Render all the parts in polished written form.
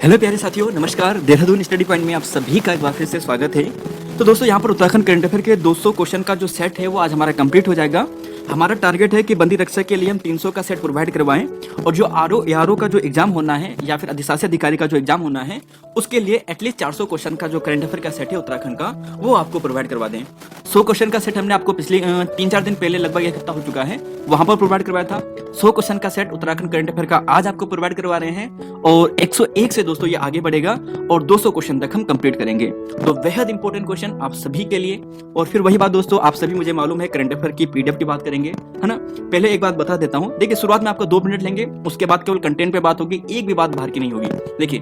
Hello प्यारे साथियों, नमस्कार। देहरादून स्टडी पॉइंट में आप सभी का एक बार फिर से स्वागत है। तो दोस्तों, यहाँ पर उत्तराखंड करंट अफेयर के 200 क्वेश्चन का जो सेट है वो आज हमारा कंप्लीट हो जाएगा। हमारा टारगेट है कि बंदी रक्षक के लिए हम 300 का सेट प्रोवाइड करवाएं और जो आरओ एआरओ का जो एग्जाम होना है या फिर अधिशासी अधिकारी का जो एग्जाम होना है उसके लिए एटलीस्ट 400 क्वेश्चन का जो करंट अफेयर का सेट है उत्तराखंड का वो आपको प्रोवाइड करवा दें। 100 क्वेश्चन का सेट हमने आपको पिछले 3-4 दिन पहले लगभग एक हफ्ता हो चुका है वहां पर प्रोवाइड करवाया था। 100 क्वेश्चन का सेट उत्तराखंड करंट अफेयर का आज आपको प्रोवाइड करवा रहे हैं और 101 से दोस्तों ये आगे बढ़ेगा और 200 क्वेश्चन तक हम कंप्लीट करेंगे। तो बेहद इंपॉर्टेंट क्वेश्चन आप सभी के लिए। और फिर वही बात दोस्तों, आप सभी मुझे मालूम है करंट अफेयर की पीडीएफ की बात करेंगे, है ना। पहले एक बात बता देता हूँ, देखिए शुरुआत में आपको 2 मिनट लेंगे, उसके बाद केवल कंटेंट पे बात होगी, एक भी बात बाहर की नहीं होगी। देखिए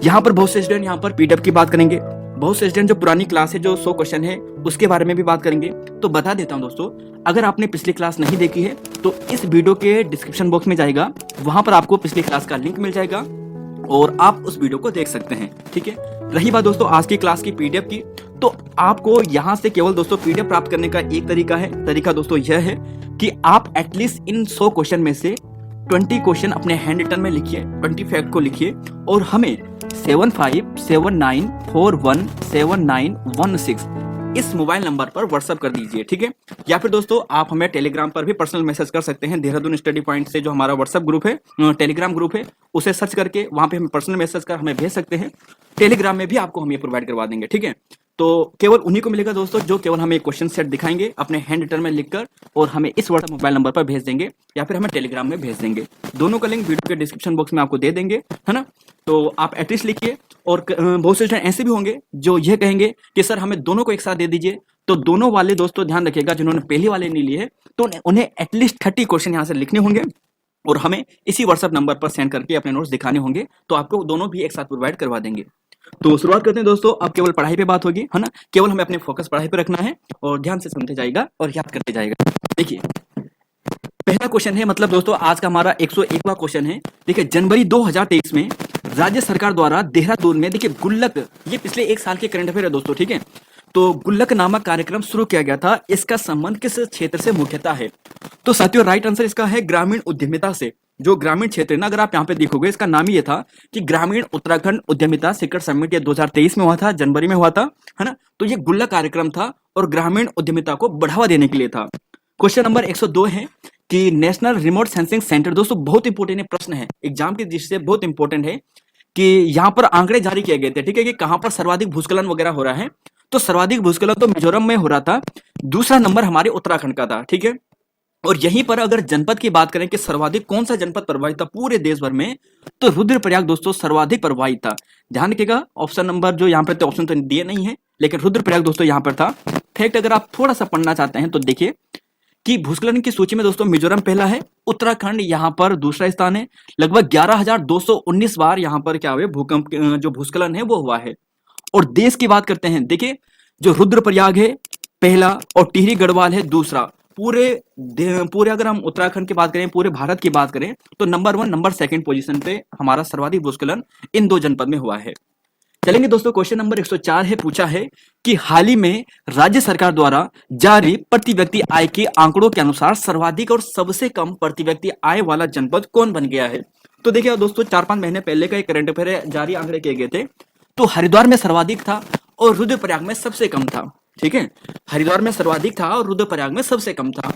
यहाँ पर बहुत से स्टूडेंट यहाँ पर पीडीएफ की बात करेंगे, बहुत से स्टूडेंट जो पुरानी क्लास है जो 100 क्वेश्चन है उसके बारे में भी बात करेंगे। तो बता देता हूँ दोस्तों, अगर आपने पिछली क्लास नहीं देखी है तो इस वीडियो के डिस्क्रिप्शन बॉक्स में जाएगा, वहां पर आपको पिछली क्लास का लिंक मिल जाएगा और आप उस वीडियो को देख सकते हैं। ठीक है। रही बात दोस्तों आज की क्लास की पीडीएफ की, तो आपको यहाँ से केवल दोस्तों पीडीएफ प्राप्त करने का एक तरीका है। तरीका दोस्तों यह है कि आप एटलीस्ट इन 100 क्वेश्चन में से 20 क्वेश्चन अपने हैंड रिटन में लिखिए, 20 फैक्ट को लिखिए और हमें 7579417916 इस मोबाइल नंबर पर व्हाट्सएप कर दीजिए। ठीक है। या फिर दोस्तों आप हमें टेलीग्राम पर भी पर्सनल मैसेज कर सकते हैं। देहरादून स्टडी पॉइंट से जो हमारा व्हाट्सएप ग्रुप है, टेलीग्राम ग्रुप है, उसे सर्च करके वहां पे हमें पर्सनल मैसेज कर हमें भेज सकते हैं। टेलीग्राम में भी आपको हम ये प्रोवाइड करवा देंगे। ठीक है। तो केवल उन्हीं को मिलेगा दोस्तों जो केवल हमें क्वेश्चन सेट दिखाएंगे अपने हैंड रिटन में लिखकर और हमें इस व्हाट्सएप मोबाइल नंबर पर भेज देंगे या फिर हमें टेलीग्राम में भेज देंगे। दोनों का लिंक वीडियो के डिस्क्रिप्शन बॉक्स में आपको दे देंगे, है ना। तो आप एटलीस्ट लिखिए। और बहुत से स्टूडेंट ऐसे भी होंगे जो ये कहेंगे कि सर हमें दोनों को एक साथ दे दीजिए। तो दोनों वाले दोस्तों ध्यान रखिएगा, जिन्होंने पहले वाले नहीं लिए तो उन्हें एटलीस्ट 30 क्वेश्चन यहाँ से लिखने होंगे और हमें इसी व्हाट्सएप नंबर पर सेंड करके अपने नोट्स दिखाने होंगे। तो आपको दोनों भी एक साथ प्रोवाइड करवा देंगे। तो शुरुआत करते हैं दोस्तों। अब केवल पढ़ाई पे बात होगी, है ना। केवल हमें अपने फोकस पढ़ाई पे रखना है और ध्यान से सुनते जाएगा और याद करते जाएगा। देखिए पहला क्वेश्चन है, मतलब दोस्तों आज का हमारा 101वां क्वेश्चन है। देखिए जनवरी 2023 में राज्य सरकार द्वारा देहरादून में, देखिए गुल्लक, ये पिछले 1 साल के करंट अफेयर है दोस्तों। ठीक है। तो गुल्लक नामक कार्यक्रम शुरू किया गया था। इसका संबंध किस क्षेत्र से मुख्यतः है? तो साथियों राइट आंसर इसका है ग्रामीण उद्यमिता से। जो ग्रामीण क्षेत्र है ना, अगर आप यहाँ पे देखोगे इसका नाम ये था कि ग्रामीण उत्तराखंड उद्यमिता शिखर समिट, ये 2023 में हुआ था, जनवरी में हुआ था, है ना। तो ये गुल्लक कार्यक्रम था और ग्रामीण उद्यमिता को बढ़ावा देने के लिए था। क्वेश्चन नंबर 102 है कि नेशनल रिमोट सेंसिंग सेंटर, दोस्तों बहुत इंपॉर्टेंट प्रश्न है, एग्जाम की दृष्टि से बहुत इंपॉर्टेंट है कि यहाँ पर आंकड़े जारी किए गए थे। ठीक है। कि कहां पर सर्वाधिक भूस्खलन वगैरह हो रहा है। तो सर्वाधिक भूस्खलन तो मिजोरम में हो रहा था, दूसरा नंबर हमारे उत्तराखंड का था। ठीक है। और यहीं पर अगर जनपद की बात करें कि सर्वाधिक कौन सा जनपद प्रभावित था पूरे देश भर में, तो रुद्रप्रयाग दोस्तों सर्वाधिक प्रभावित था। ध्यान रखिएगा, ऑप्शन नंबर जो यहाँ पर तो ऑप्शन तो दिए नहीं है, लेकिन रुद्रप्रयाग दोस्तों यहाँ पर था। फैक्ट अगर आप थोड़ा सा पढ़ना चाहते हैं तो देखिए कि भूस्खलन की सूची में दोस्तों मिजोरम पहला है, उत्तराखंड यहाँ पर दूसरा स्थान है। लगभग 11,219 बार यहाँ पर क्या हुए भूकंप जो भूस्खलन है वो हुआ है। और देश की बात करते हैं, देखिए जो रुद्रप्रयाग है पहला और टिहरी गढ़वाल है दूसरा। पूरे अगर हम उत्तराखंड की बात करें, पूरे भारत की बात करें तो नंबर 1 नंबर 2 पोजीशन पे हमारा सर्वाधिक भूस्खलन इन 2 जनपद में हुआ है। चलेंगे दोस्तों, क्वेश्चन नंबर 104 है, पूछा है कि हाल ही में राज्य सरकार द्वारा जारी प्रति व्यक्ति आय के आंकड़ों के अनुसार सर्वाधिक और सबसे कम प्रति व्यक्ति आय वाला जनपद कौन बन गया है? तो देखिए दोस्तों 4-5 महीने पहले का एक करंट अफेयर जारी आंकड़े किए गए थे। तो हरिद्वार में सर्वाधिक था और रुद्रप्रयाग में सबसे कम था। ठीक है। हरिद्वार में सर्वाधिक था और रुद्रप्रयाग में सबसे कम था।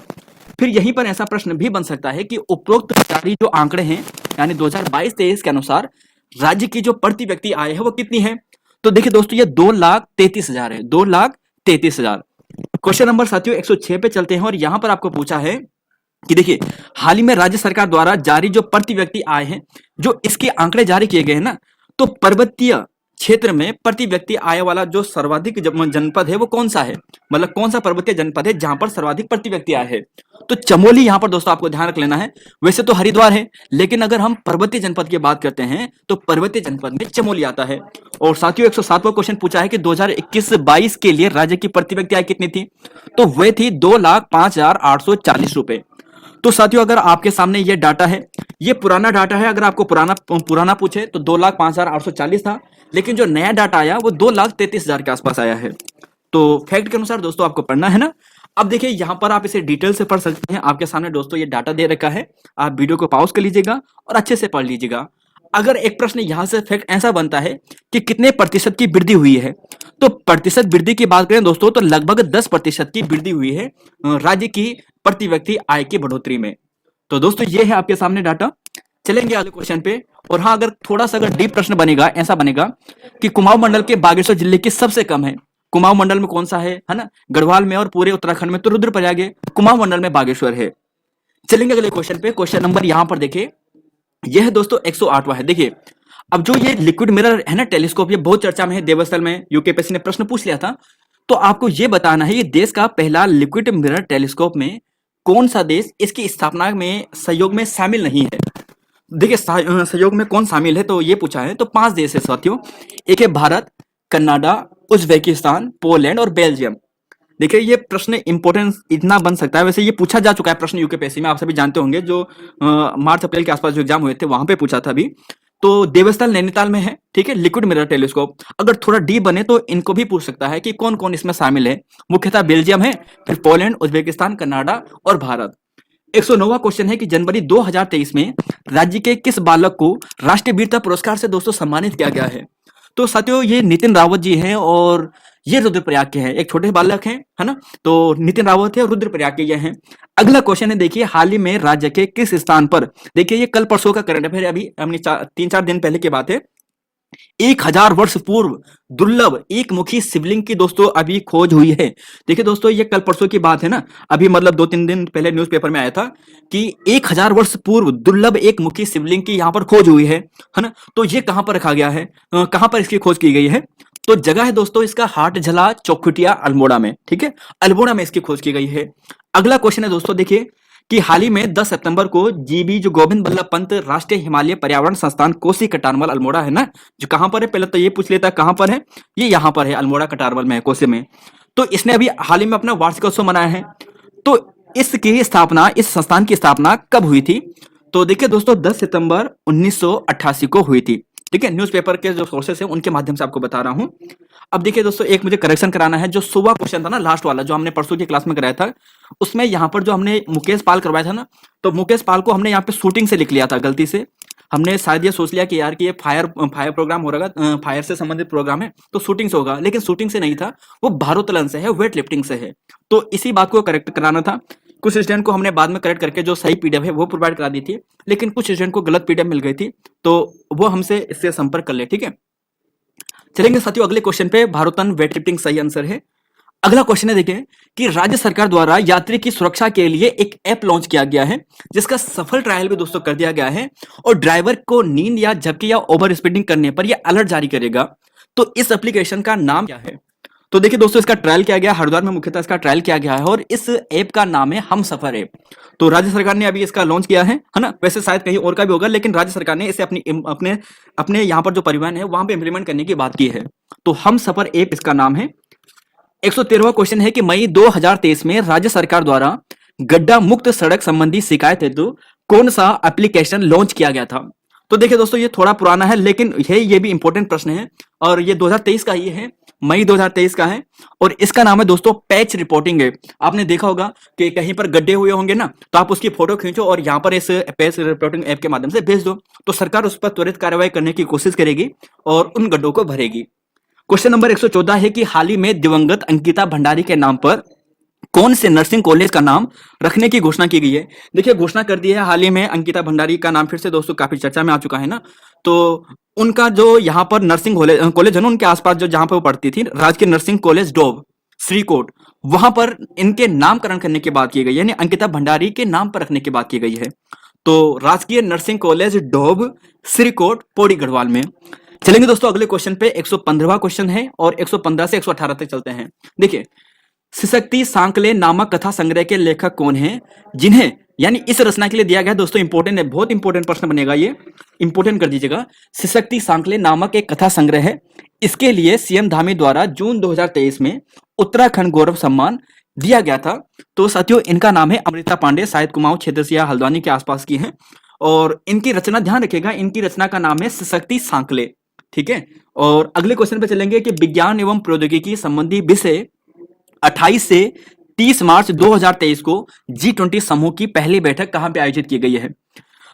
फिर यहीं पर ऐसा प्रश्न भी बन सकता है कि उपरोक्त जारी जो आंकड़े हैं यानी 2022-23 के अनुसार राज्य की जो प्रति व्यक्ति आय है वो कितनी है? तो देखिए दोस्तों ये 2,33,000 है, 2,33,000। क्वेश्चन नंबर साथियों 106 पे चलते हैं और यहां पर आपको पूछा है कि देखिए हाल ही में राज्य सरकार द्वारा जारी जो प्रति व्यक्ति आय है, जो इसके आंकड़े जारी किए गए हैं ना, तो पर्वतीय क्षेत्र में प्रति व्यक्ति आय वाला जो सर्वाधिक जनपद है वो कौन सा है? मतलब कौन सा पर्वतीय जनपद है जहां पर सर्वाधिक प्रति व्यक्ति आय है? तो चमोली यहां पर दोस्तों आपको ध्यान रख लेना है। वैसे तो हरिद्वार है, लेकिन अगर हम पर्वतीय जनपद की बात करते हैं तो पर्वतीय जनपद में चमोली आता है। और साथियों 107वां क्वेश्चन पूछा है कि 2021-22 के लिए राज्य की प्रति व्यक्ति आय कितनी थी? तो वह थी 2,05,840 रुपए। तो साथियों अगर आपके सामने ये डाटा है, ये पुराना डाटा है, अगर आपको पुराना पूछे तो 2,05,840 था, लेकिन जो नया डाटा आया वो 2,33,000 के आसपास आया है। तो फैक्ट के अनुसार दोस्तों आपको पढ़ना है ना। अब देखिए यहाँ पर आप इसे डिटेल से पढ़ सकते हैं। आपके सामने दोस्तों ये डाटा दे रखा है, आप वीडियो को पॉज कर लीजिएगा और अच्छे से पढ़ लीजिएगा। अगर एक प्रश्न यहां से फैक्ट ऐसा बनता है कि कितने प्रतिशत की वृद्धि हुई है, तो प्रतिशत वृद्धि की बात करें दोस्तों तो लगभग 10% की वृद्धि हुई है राज्य की प्रति व्यक्ति आय की बढ़ोतरी में। तो दोस्तों ये है आपके सामने डाटा। चलेंगे अगले क्वेश्चन पे। और हाँ, अगर थोड़ा सा अगर डीप प्रश्न बनेगा, ऐसा बनेगा कि कुमाऊं मंडल के बागेश्वर जिले की सबसे कम है। कुमाऊं मंडल में कौन सा है ना? गढ़वाल में और पूरे उत्तराखंड में तो रुद्रप्रयाग है, कुमाऊं मंडल में बागेश्वर है। चलेंगे अगले क्वेश्चन पे। क्वेश्चन नंबर यहां पर देखिए, यह है दोस्तों 108वां है। देखिए अब जो ये लिक्विड मिरर है ना टेलीस्कोप, ये बहुत चर्चा में है, देवस्थल में यूकेपीएससी ने प्रश्न पूछ लिया था। तो आपको ये बताना है ये देश का पहला लिक्विड मिरर टेलीस्कोप में कौन सा देश इसकी स्थापना में सहयोग में शामिल नहीं है। देखिए सहयोग में कौन शामिल है तो ये पूछा है, तो 5 देश है साथियों। एक है भारत, कनाडा, उज्बेकिस्तान, पोलैंड और बेल्जियम। देखिए ये प्रश्न इंपॉर्टेंस इतना बन सकता है, वैसे ये पूछा जा चुका है प्रश्न यूकेपीएससी में, आप सभी जानते होंगे, जो मार्च अप्रैल के आसपास जो एग्जाम हुए थे वहां पे पूछा था अभी। तो देवस्थल नैनीताल में है, ठीक है, लिक्विड मिरर टेलीस्कोप। अगर थोड़ा डीप बने तो इनको भी पूछ सकता है कि कौन कौन इसमें शामिल है। मुख्यतः बेल्जियम है, फिर पोलैंड, उज्बेकिस्तान, कनाडा और भारत। 109वां क्वेश्चन है कि जनवरी 2023 में राज्य के किस बालक को राष्ट्रीय वीरता पुरस्कार से दोस्तों सम्मानित किया गया है। तो साथियों ये नितिन रावत जी हैं और ये रुद्रप्रयाग के हैं, एक छोटे बालक हैं, है ना। तो नितिन रावत है और रुद्रप्रयाग के ये हैं। अगला क्वेश्चन है, देखिए हाल ही में राज्य के किस स्थान पर, देखिए ये कल परसों का करंट अफेयर, अभी हमने 3-4 दिन पहले की बात है, 1000 वर्ष पूर्व दुर्लभ एक मुखी शिवलिंग की दोस्तों अभी खोज हुई है। देखिए दोस्तों ये कल परसों की बात है ना, अभी मतलब 2-3 दिन पहले न्यूज़पेपर में आया था कि 1000 वर्ष पूर्व दुर्लभ एक मुखी शिवलिंग की यहाँ पर खोज हुई है ना। तो ये कहाँ पर रखा गया है, कहाँ पर इसकी खोज की गई है, तो जगह है दोस्तों इसका हाटझला चौखुटिया अल्मोड़ा में, ठीक है, अल्मोड़ा में इसकी खोज की गई है। अगला क्वेश्चन है दोस्तों, देखिए कि हाल ही में 10 सितंबर को जीबी जो गोविंद बल्लभ पंत राष्ट्रीय हिमालय पर्यावरण संस्थान कोसी कटारमल अल्मोड़ा है ना, जो कहां पर है, पहले तो ये पूछ लेता कहां पर है, ये यहां पर है, अल्मोड़ा कटारमल में है, कोसी में। तो इसने अभी हाल ही में अपना वार्षिकोत्सव मनाया है। तो इसकी स्थापना, इस संस्थान की स्थापना कब हुई थी, तो देखिए दोस्तों 10 सितंबर 1988 को हुई थी, ठीक है। न्यूज़पेपर के जो सोर्सेस है उनके माध्यम से आपको बता रहा हूं। अब देखिए दोस्तों एक मुझे करेक्शन कराना है, जो 100वां क्वेश्चन था ना लास्ट वाला, जो हमने परसों की क्लास में कराया था, उसमें यहाँ पर जो हमने मुकेश पाल करवाया था ना, तो मुकेश पाल को हमने यहाँ पे शूटिंग से लिख लिया था गलती से। हमने शायद ये सोच लिया कि यार कि ये फायर प्रोग्राम हो रहा, फायर से संबंधित प्रोग्राम है तो शूटिंग से होगा, लेकिन शूटिंग से नहीं था, वो भारोत्तोलन से है, वेट लिफ्टिंग से है। तो इसी बात को करेक्ट कराना था। कुछ स्टूडेंट को हमने बाद में करेक्ट करके जो सही पीडीएफ है वो प्रोवाइड करा दी थी, लेकिन कुछ स्टूडेंट को गलत पीडीएफ मिल गई थी, तो वो हमसे इससे संपर्क कर ले, ठीक है। चलेंगे साथियों अगले क्वेश्चन पे। भारोत्तोलन वेट लिफ्टिंग सही आंसर है। अगला क्वेश्चन है, देखिए कि राज्य सरकार द्वारा यात्री की सुरक्षा के लिए एक ऐप लॉन्च किया गया है, जिसका सफल ट्रायल भी दोस्तों कर दिया गया है, और ड्राइवर को नींद या झपकी या ओवर स्पीडिंग करने पर यह अलर्ट जारी करेगा। तो इस एप्लीकेशन का नाम क्या है, तो देखिए दोस्तों इसका ट्रायल किया गया हरिद्वार में, मुख्यतः इसका ट्रायल किया गया है, और इस ऐप का नाम है हम सफर ऐप। तो राज्य सरकार ने अभी इसका लॉन्च किया है ना, वैसे शायद कहीं और का भी होगा, लेकिन राज्य सरकार ने इसे अपने अपने यहाँ पर जो परिवहन है वहां पे इंप्लीमेंट करने की बात की है। तो हम सफर ऐप इसका नाम है। 113वां क्वेश्चन है कि मई 2023 में राज्य सरकार द्वारा गड्ढा मुक्त सड़क संबंधी शिकायत हेतु कौन सा एप्लीकेशन लॉन्च किया गया था। तो देखिए दोस्तों ये थोड़ा पुराना है, लेकिन ये भी इंपॉर्टेंट प्रश्न है, और ये 2023 का ही है, मई 2023 का है, और इसका नाम है दोस्तों पैच रिपोर्टिंग ऐप। आपने देखा होगा कि कहीं पर गड्ढे हुए होंगे ना, तो आप उसकी फोटो खींचो और यहाँ पर इस पैच रिपोर्टिंग ऐप के माध्यम से भेज दो, तो सरकार उस पर त्वरित कार्रवाई करने की कोशिश करेगी और उन गड्ढों को भरेगी। क्वेश्चन नंबर 114 है कि हाल ही में दिवंगत अंकिता भंडारी के नाम पर कौन से नर्सिंग कॉलेज का नाम रखने की घोषणा की गई है। देखिए घोषणा कर दी है हाल ही में, अंकिता भंडारी का नाम फिर से दोस्तों काफी चर्चा में आ चुका है ना। तो उनका जो यहाँ पर नर्सिंग कॉलेज है ना, उनके आसपास जो जहां पर वो पढ़ती थी, राजकीय नर्सिंग कॉलेज डोब श्रीकोट, वहां पर इनके नामकरण करने की बात की गई है, यानी अंकिता भंडारी के नाम पर रखने की बात की गई है। तो राजकीय नर्सिंग कॉलेज डोब श्रीकोट पौड़ी गढ़वाल में। चलेंगे दोस्तों अगले क्वेश्चन पे। 115वां क्वेश्चन है और 115 से 118 तक चलते हैं। देखिए सिसक्ति सांकले नामक कथा संग्रह के लेखक कौन हैं, जिन्हें यानी इस रचना के लिए दिया गया, दोस्तों इंपॉर्टेंट है, बहुत इंपॉर्टेंट प्रश्न बनेगा, ये इंपॉर्टेंट कर दीजिएगा। सिसक्ति सांकले नामक एक कथा संग्रह है, इसके लिए सीएम धामी द्वारा जून 2023 में उत्तराखंड गौरव सम्मान दिया गया था। तो साथियों इनका नाम है अमृता पांडे, शायद कुमाऊं क्षेत्र से या हल्द्वानी के आसपास की है, और इनकी रचना ध्यान रखिएगा, इनकी रचना का नाम है सिसक्ति सांकले, ठीक है। और अगले क्वेश्चन पे चलेंगे कि विज्ञान एवं प्रौद्योगिकी संबंधी विषय 28 से 30 मार्च 2023 को G20 समूह की पहली बैठक कहां पे आयोजित की गई है।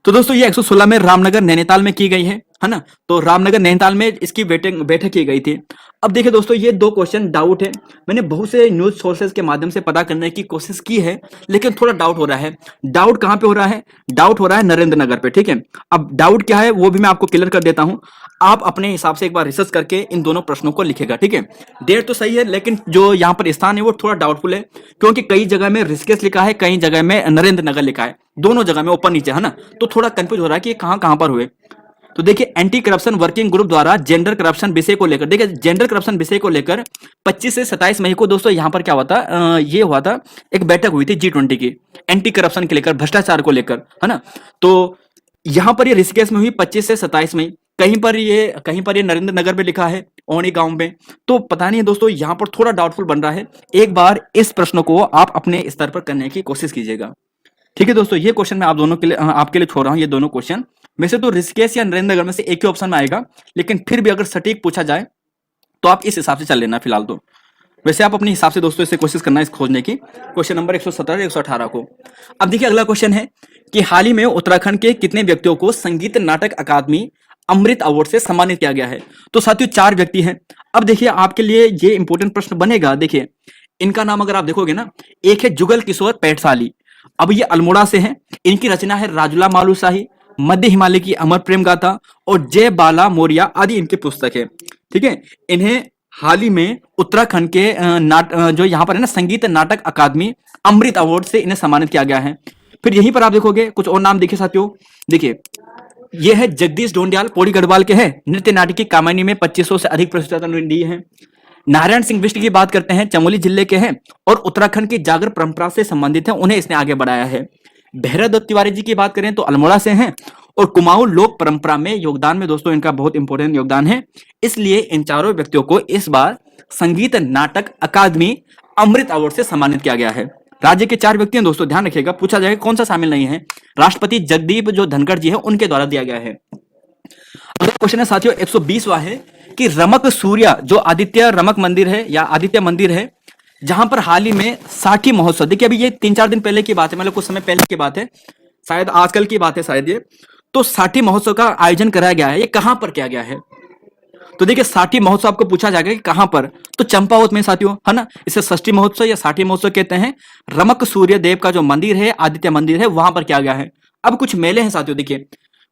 तो दोस्तों ये 116 में रामनगर नैनीताल में की गई है, है ना। तो रामनगर नैनीताल में इसकी बैठक की गई थी। अब देखिए दोस्तों, ये दो क्वेश्चन डाउट है। मैंने बहुत से न्यूज सोर्सेज के माध्यम से पता करने की कोशिश की है, लेकिन थोड़ा डाउट हो रहा है। डाउट कहां पे हो रहा है? डाउट हो रहा है नरेंद्र नगर पे, ठीक है। अब डाउट क्या है वो भी मैं आपको क्लियर कर देता हूं। आप अपने हिसाब से एक बार रिसर्च करके इन दोनों प्रश्नों को लिखेगा, ठीक है। डेट तो सही है, लेकिन जो यहाँ पर स्थान है वो थोड़ा डाउटफुल है, क्योंकि कई जगह में ऋषिकेश लिखा है, कई जगह में नरेंद्र नगर लिखा है, दोनों जगह में ऊपर नीचे, है ना। तो थोड़ा कंफ्यूज हो रहा है कि कहां कहां पर हुए। तो देखिए, एंटी करप्शन वर्किंग ग्रुप द्वारा जेंडर करप्शन विषय को लेकर, देखिए जेंडर करप्शन विषय को लेकर 25 से 27 मई को दोस्तों यहाँ पर क्या हुआ था, ये हुआ था, एक बैठक हुई थी G20 की, एंटी करप्शन के लेकर, भ्रष्टाचार को लेकर, है ना। तो यहाँ पर ये ऋषिकेश में हुई 25 से 27 मई। कहीं पर ये नरेंद्र नगर में लिखा है, ओणी गांव में। तो पता नहीं है दोस्तों, यहाँ पर थोड़ा डाउटफुल बन रहा है। एक बार इस प्रश्न को आप अपने स्तर पर करने की कोशिश कीजिएगा, ठीक है दोस्तों। ये क्वेश्चन मैं आप दोनों के लिए, आपके लिए छोड़ रहा हूं। ये दोनों क्वेश्चन में से तो ऋषिकेश या नरेंद्र नगर में से एक ही ऑप्शन में आएगा, लेकिन फिर भी अगर सटीक पूछा जाए तो आप इस हिसाब से चल लेना फिलहाल तो। वैसे आप अपने हिसाब से दोस्तों इसे कोशिश करना इस खोजने की। क्वेश्चन नंबर 117 118 को। अब देखिए अगला क्वेश्चन है कि हाल ही में उत्तराखंड के कितने व्यक्तियों को संगीत नाटक अकादमी अमृत अवार्ड से सम्मानित किया गया है? तो साथियों 4 व्यक्ति हैं। अब देखिए आपके लिए ये इंपॉर्टेंट प्रश्न बनेगा। देखिए इनका नाम अगर आप देखोगे ना, एक है जुगल किशोर पैटसाली। अब ये अल्मोड़ा से हैं। इनकी रचना है राजुला मालूशाही, मध्य हिमालय की अमर प्रेम गाथा और जय बाला मोरिया आदि इनकी पुस्तक है, ठीक है। इन्हें हाल ही में उत्तराखंड के जो यहाँ पर है ना संगीत नाटक अकादमी अमृत अवार्ड से इन्हें सम्मानित किया गया है। फिर यहीं पर आप देखोगे कुछ और नाम देखिए साथियों। देखिए ये है जगदीश ढोंडियाल, पौड़ी गढ़वाल के हैं। नृत्य नाटक की कामायनी में 2500 से अधिक प्रस्तुतियां दी है। नारायण सिंह बिष्ट की बात करते हैं, चमोली जिले के हैं और उत्तराखंड की जागर परंपरा से संबंधित है, उन्हें इसने आगे बढ़ाया है। भैरव तिवारी जी की बात करें तो अल्मोड़ा से हैं और कुमाऊं लोक परंपरा में योगदान में दोस्तों इनका बहुत इंपॉर्टेंट योगदान है। इसलिए इन चारों व्यक्तियों को इस बार संगीत नाटक अकादमी अमृत अवार्ड से सम्मानित किया गया है। राज्य के 4 व्यक्ति हैं दोस्तों, ध्यान रखिएगा, पूछा जाएगा कौन सा शामिल नहीं है। राष्ट्रपति जगदीप जो धनखड़ जी है उनके द्वारा दिया गया है। अगला क्वेश्चन है साथियों 120वां है कि रमक सूर्या जो आदित्य रमक मंदिर है या आदित्य मंदिर है, जहां पर हाल ही में साठी महोत्सव, देखिए अभी ये 3-4 दिन पहले की बात है, मतलब कुछ समय पहले की बात है, शायद आजकल की बात है शायद ये। तो साठी महोत्सव का आयोजन कराया गया है, ये कहां पर किया गया है? तो देखिए साठी महोत्सव आपको पूछा जाएगा कि कहां पर, तो चंपावत में साथियों, है ना। इसे षष्ठी महोत्सव या साठी महोत्सव कहते हैं। रमक सूर्य देव का जो मंदिर है, आदित्य मंदिर है, वहां पर किया गया है। अब कुछ मेले हैं साथियों, देखिए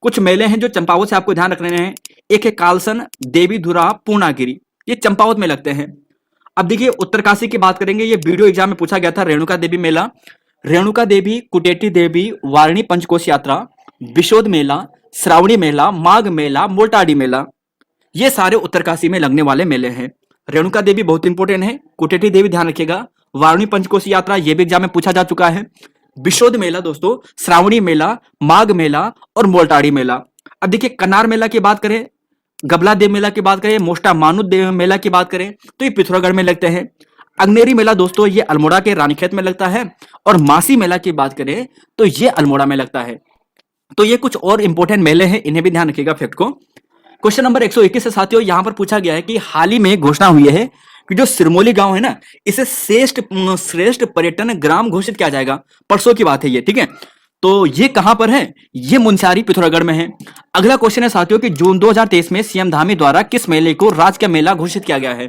कुछ मेले हैं जो चंपावत से आपको ध्यान रखने हैं। एक है कालसन देवी धुरा पूर्णागिरी, ये चंपावत में लगते हैं। अब देखिए उत्तरकाशी की बात करेंगे, ये वीडियो एग्जाम में पूछा गया था। रेणुका देवी मेला, रेणुका देवी, कुटेटी देवी, वारणी पंचकोश यात्रा, विशोद मेला, श्रावणी मेला, माघ मेला, मोल्टाडी मेला, ये सारे उत्तरकाशी में लगने वाले मेले हैं। रेणुका देवी बहुत इंपॉर्टेंट है, कुटेटी देवी ध्यान रखिएगा, वारुणी पंचकोशी यात्रा ये भी एग्जाम में पूछा जा चुका है, विशोद मेला दोस्तों, श्रावणी मेला, माघ मेला और मोल्टाड़ी मेला। अब देखिए कनार मेला की बात करें, गबला देव मेला की बात करें, मोस्टा मानुद देव मेला की बात करें तो ये पिथौरागढ़ में लगते हैं। अग्नेरी मेला दोस्तों ये अल्मोड़ा के रानीखेत में लगता है और मासी मेला की बात करें तो ये अल्मोड़ा में लगता है। तो ये कुछ और इंपॉर्टेंट मेले हैं, इन्हें भी ध्यान रखिएगा फैक्ट को। क्वेश्चन नंबर 121 से साथियों यहां पर पूछा गया है कि हाल ही में घोषणा हुई है कि जो सिरमौली गांव है ना, इसे श्रेष्ठ पर्यटन ग्राम घोषित किया जाएगा। परसों की बात है ये, ठीक है। तो ये कहां पर है? ये मुनस्यारी पिथौरागढ़ में है। अगला क्वेश्चन है साथियों कि जून 2023 में सीएम धामी द्वारा किस मेले को राज्य का मेला घोषित किया गया है?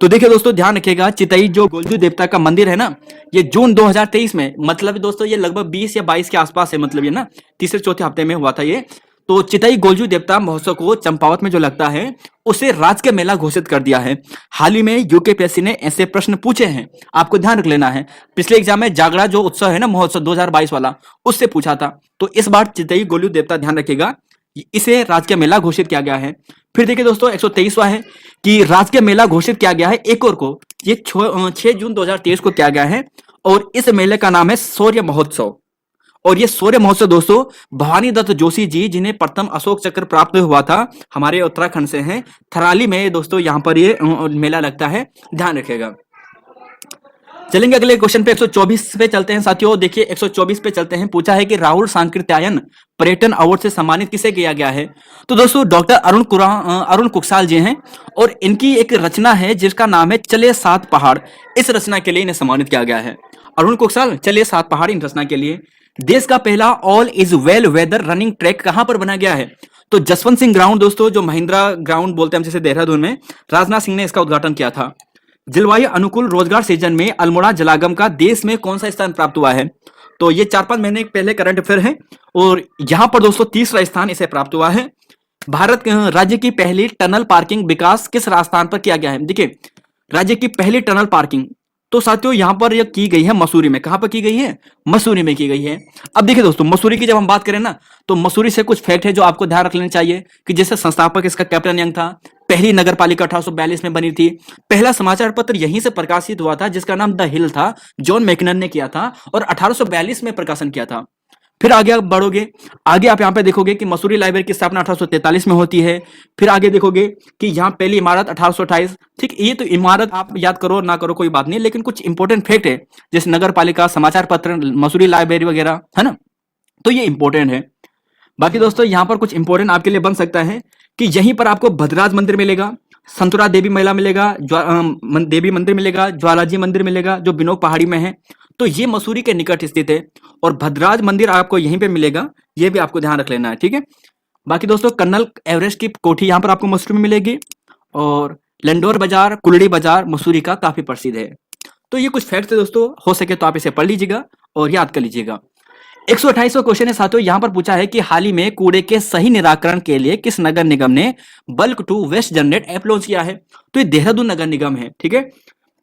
तो देखिए दोस्तों ध्यान रखिएगा, चितई जो गोलजू देवता का मंदिर है ना, ये जून 2023 में, मतलब दोस्तों ये लगभग 20 या 22 के आसपास है, मतलब ये ना तीसरे चौथे हफ्ते में हुआ था ये। तो चितई गोलजू देवता महोत्सव को चंपावत में जो लगता है उसे राजकीय मेला घोषित कर दिया है। हाल ही में यूकेपीएससी ने ऐसे प्रश्न पूछे हैं, आपको ध्यान रख लेना है। पिछले एग्जाम में जागड़ा जो उत्सव है ना महोत्सव 2022 वाला, उससे पूछा था। तो इस बार चितई गोलजू देवता ध्यान रखिएगा, इसे राजकीय मेला घोषित किया गया है। फिर देखिए दोस्तों 123वां है कि राजकीय मेला घोषित किया गया है एक और को, ये 6 जून 2023 को किया गया है और इस मेले का नाम है शौर्य महोत्सव। और ये शौर्य महोत्सव दोस्तों भवानी दत्त जोशी जी, जिन्हें प्रथम अशोक चक्र प्राप्त हुआ था, हमारे उत्तराखंड से हैं, थराली में दोस्तों यहाँ पर ये मेला लगता है, ध्यान रखिएगा। चलेंगे अगले क्वेश्चन पे 124 पे चलते हैं साथियों। देखिए 124 पे चलते हैं, पूछा है कि राहुल सांकृत्यायन पर्यटन अवार्ड से सम्मानित किसे किया गया है? तो दोस्तों डॉक्टर अरुण कुकसाल जी हैं और इनकी एक रचना है जिसका नाम है चले 7 पहाड़। इस रचना के लिए इन्हें सम्मानित किया गया है। अरुण कुकसाल चले 7 पहाड़ इन रचना के लिए। देश का पहला all is well whether running track कहां पर बना गया है? तो जसवंत सिंह ग्राउंड दोस्तों, जो महिंद्रा ग्राउंड बोलते हैं हम जैसे देहरादून में, राजनाथ सिंह ने इसका उद्घाटन किया था। जलवायु अनुकूल रोजगार सृजन में अल्मोड़ा जलागम का देश में कौन सा स्थान प्राप्त हुआ है? तो ये 4-5 महीने पहले करंट अफेयर है और यहां पर दोस्तों तीसरा स्थान इसे प्राप्त हुआ है। भारत राज्य की पहली टनल पार्किंग विकास किस राजस्थान पर किया गया है? देखिए, राज्य की पहली टनल पार्किंग तो साथियों यहां पर यह की गई है मसूरी में। कहां पर की गई है? मसूरी में की गई है। अब देखिए दोस्तों, मसूरी की जब हम बात करें ना, तो मसूरी से कुछ फैक्ट है जो आपको ध्यान रख लेने चाहिए कि जैसे संस्थापक इसका कैप्टन यंग था, पहली नगर पालिका 1842 में बनी थी, पहला समाचार पत्र यहीं से प्रकाशित हुआ था जिसका नाम द हिल था, जॉन मैकिनन ने किया था और 1842 में प्रकाशन किया था। फिर आगे आप बढ़ोगे, आगे आप यहाँ पे देखोगे कि मसूरी लाइब्रेरी की स्थापना 1843 में होती है। फिर आगे देखोगे कि यहाँ पहली इमारत 1828। ठीक, ये तो इमारत आप याद करो ना करो कोई बात नहीं, लेकिन कुछ इंपॉर्टेंट फैक्ट है जैसे नगर पालिका, समाचार पत्र, मसूरी लाइब्रेरी वगैरह, है ना, तो ये इंपॉर्टेंट है। बाकी दोस्तों यहाँ पर कुछ इंपॉर्टेंट आपके लिए बन सकता है कि यहीं पर आपको भद्रराज मंदिर मिलेगा, संतुरा देवी महिला मिलेगा, देवी मंदिर मिलेगा, ज्वालाजी मंदिर मिलेगा जो बिनोक पहाड़ी में है, तो ये मसूरी के निकट स्थित है और भद्रराज मंदिर आपको यहीं पे मिलेगा, ये भी आपको ध्यान रख लेना है। ठीक है, बाकी दोस्तों कर्नल एवरेस्ट की कोठी यहाँ पर आपको मसूरी में मिलेगी और लंडोर बाजार, कुलड़ी बाजार मसूरी का काफी प्रसिद्ध है। तो ये कुछ फैक्ट है दोस्तों, हो सके तो आप इसे पढ़ लीजिएगा और याद कर लीजिएगा। 128वां क्वेश्चन है साथियों, यहां पर पूछा है कि हाल ही में कूड़े के सही निराकरण के लिए किस नगर निगम ने bulk to waste generate app launch किया है? तो ये देहरादून नगर निगम है। ठीक है,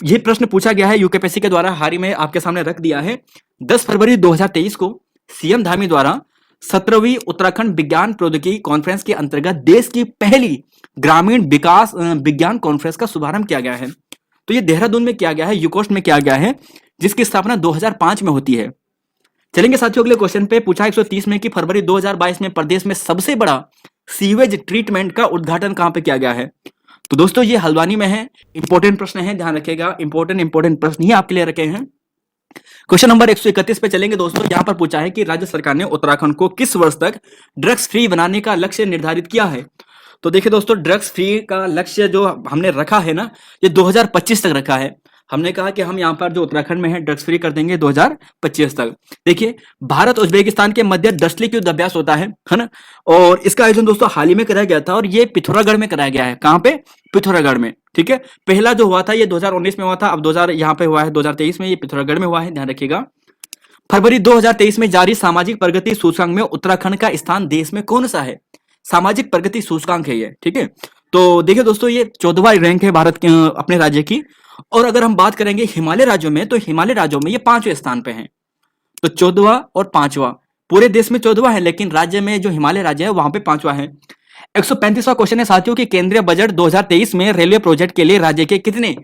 ये प्रश्न पूछा गया है यूकेपीएससी के द्वारा, हाल ही में आपके सामने रख दिया है। 10 फरवरी 2023 को सीएम धामी द्वारा 17वीं उत्तराखंड विज्ञान प्रौद्योगिकी कॉन्फ्रेंस के अंतर्गत देश की पहली ग्रामीण विकास विज्ञान कॉन्फ्रेंस का शुभारंभ किया गया है। तो ये देहरादून में किया गया है, यूकोस्ट में किया गया है, जिसकी स्थापना 2005 में होती है। चलेंगे साथियों अगले क्वेश्चन पे। पूछा 130 में कि फरवरी 2022 में प्रदेश में सबसे बड़ा सीवेज ट्रीटमेंट का उद्घाटन कहां पे किया गया है? तो दोस्तों ये हल्द्वानी में है। इंपॉर्टेंट प्रश्न है, ध्यान रखिएगा, इंपॉर्टेंट प्रश्न ही आपके लिए रखे हैं। क्वेश्चन नंबर 131 पे चलेंगे दोस्तों। यहां पर पूछा है कि राज्य सरकार ने उत्तराखंड को किस वर्ष तक ड्रग्स फ्री बनाने का लक्ष्य निर्धारित किया है? तो देखिए दोस्तों, ड्रग्स फ्री का लक्ष्य जो हमने रखा है ना, ये 2025 तक रखा है। हमने कहा कि हम यहाँ पर जो उत्तराखंड में है ड्रग्स फ्री कर देंगे 2025 तक। देखिए, भारत उज्बेकिस्तान के मध्य दशलिक युद्ध अभ्यास होता है ना, और इसका आयोजन दोस्तों हाल ही में कराया गया था और ये पिथौरागढ़ में कराया गया है। कहाँ पे? पिथौरागढ़ में। ठीक है, पहला जो हुआ था ये 2019 में हुआ था, अब 2000 यहाँ पे हुआ है 2023 में, ये पिथौरागढ़ में हुआ है, ध्यान रखिएगा। फरवरी 2023 में जारी सामाजिक प्रगति सूचकांक में उत्तराखंड का स्थान देश में कौन सा है? सामाजिक प्रगति सूचकांक है ये। ठीक है, तो देखिए दोस्तों, ये 14वां रैंक है भारत के अपने राज्य की। और अगर हम बात करेंगे हिमालय राज्यों में, तो हिमालय राज्यों में ये 5वें स्थान पे है। तो 14वां और 5वां, पूरे देश में 14वां है, लेकिन राज्य में जो हिमालय राज्य है वहां पे 5वां है। 135वां क्वेश्चन है साथियों कि केंद्रीय बजट 2023 में रेलवे प्रोजेक्ट के लिए राज्य के कितने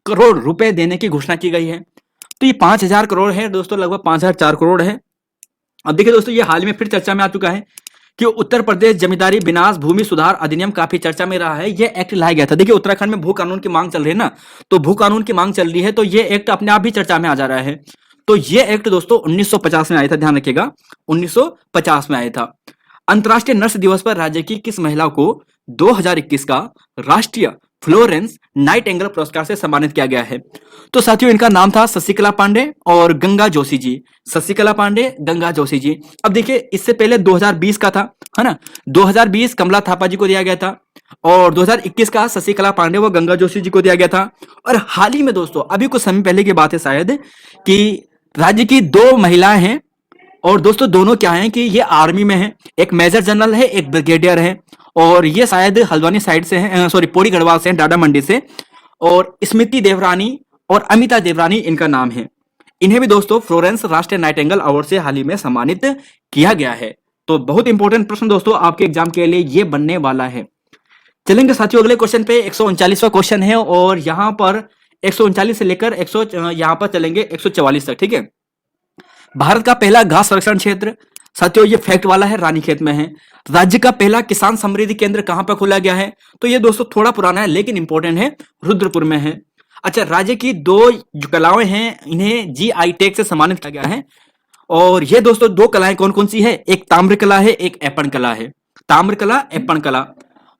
करोड़ रुपए देने की घोषणा की गई है? तो ये 5000 करोड़ है दोस्तों, लगभग 5004 करोड़ है। अब देखिए दोस्तों, ये हाल में फिर चर्चा में आ चुका है कि उत्तर प्रदेश जमींदारी विनाश भूमि सुधार अधिनियम काफी चर्चा में रहा है। ये एक्ट लाया गया था। देखिए, उत्तराखंड में भू कानून की मांग चल रही है ना, तो भू कानून की मांग चल रही है, तो ये एक्ट अपने आप भी चर्चा में आ जा रहा है। तो ये एक्ट दोस्तों 1950 में आया था, ध्यान रखिएगा, 1950 में आया था। अंतर्राष्ट्रीय नर्स दिवस पर राज्य की किस महिला को 2021 का राष्ट्रीय फ्लोरेंस नाइटिंगेल पुरस्कार से सम्मानित किया गया है? तो साथियों इनका नाम था शशिकला पांडे और गंगा जोशी जी। शशिकला पांडे, गंगा जोशी जी। अब देखिए, इससे पहले 2020 का था, है ना, 2020 कमला थापा जी को दिया गया था और 2021 का शशिकला पांडे व गंगा जोशी जी को दिया गया था। और हाल ही में दोस्तों, अभी कुछ समय पहले की बात है शायद, कि राज्य की 2 महिलाएं हैं और दोस्तों दोनों क्या हैं कि ये आर्मी में है, एक मेजर जनरल है, एक ब्रिगेडियर है, और ये शायद हल्द्वानी साइड से है, सॉरी पौड़ी गढ़वाल से, डाडा मंडी से। और स्मृति देवरानी और अमिता देवरानी इनका नाम है। इन्हें भी दोस्तों फ्लोरेंस राष्ट्रीय नाइटिंगेल अवार्ड से हाल ही में सम्मानित किया गया है। तो बहुत इंपॉर्टेंट प्रश्न दोस्तों आपके एग्जाम के लिए ये बनने वाला है। चलेंगे साथियों अगले क्वेश्चन पे। 139वां क्वेश्चन है और यहाँ पर 139 से लेकर यहाँ पर चलेंगे 144 तक। ठीक है, भारत का पहला घास संरक्षण क्षेत्र साथियों, ये फैक्ट वाला है, रानीखेत में है। राज्य का पहला किसान समृद्धि केंद्र कहां पर खोला गया है? तो ये दोस्तों थोड़ा पुराना है लेकिन इंपॉर्टेंट है, रुद्रपुर में है। अच्छा, राज्य की 2 जो कलाएं हैं इन्हें जीआई टैग से सम्मानित किया गया है। और ये दोस्तों 2 कलाएं कौन कौन सी है? एक ताम्र कला है, एक ऐपण कला है। ताम्र कला, ऐपण कला।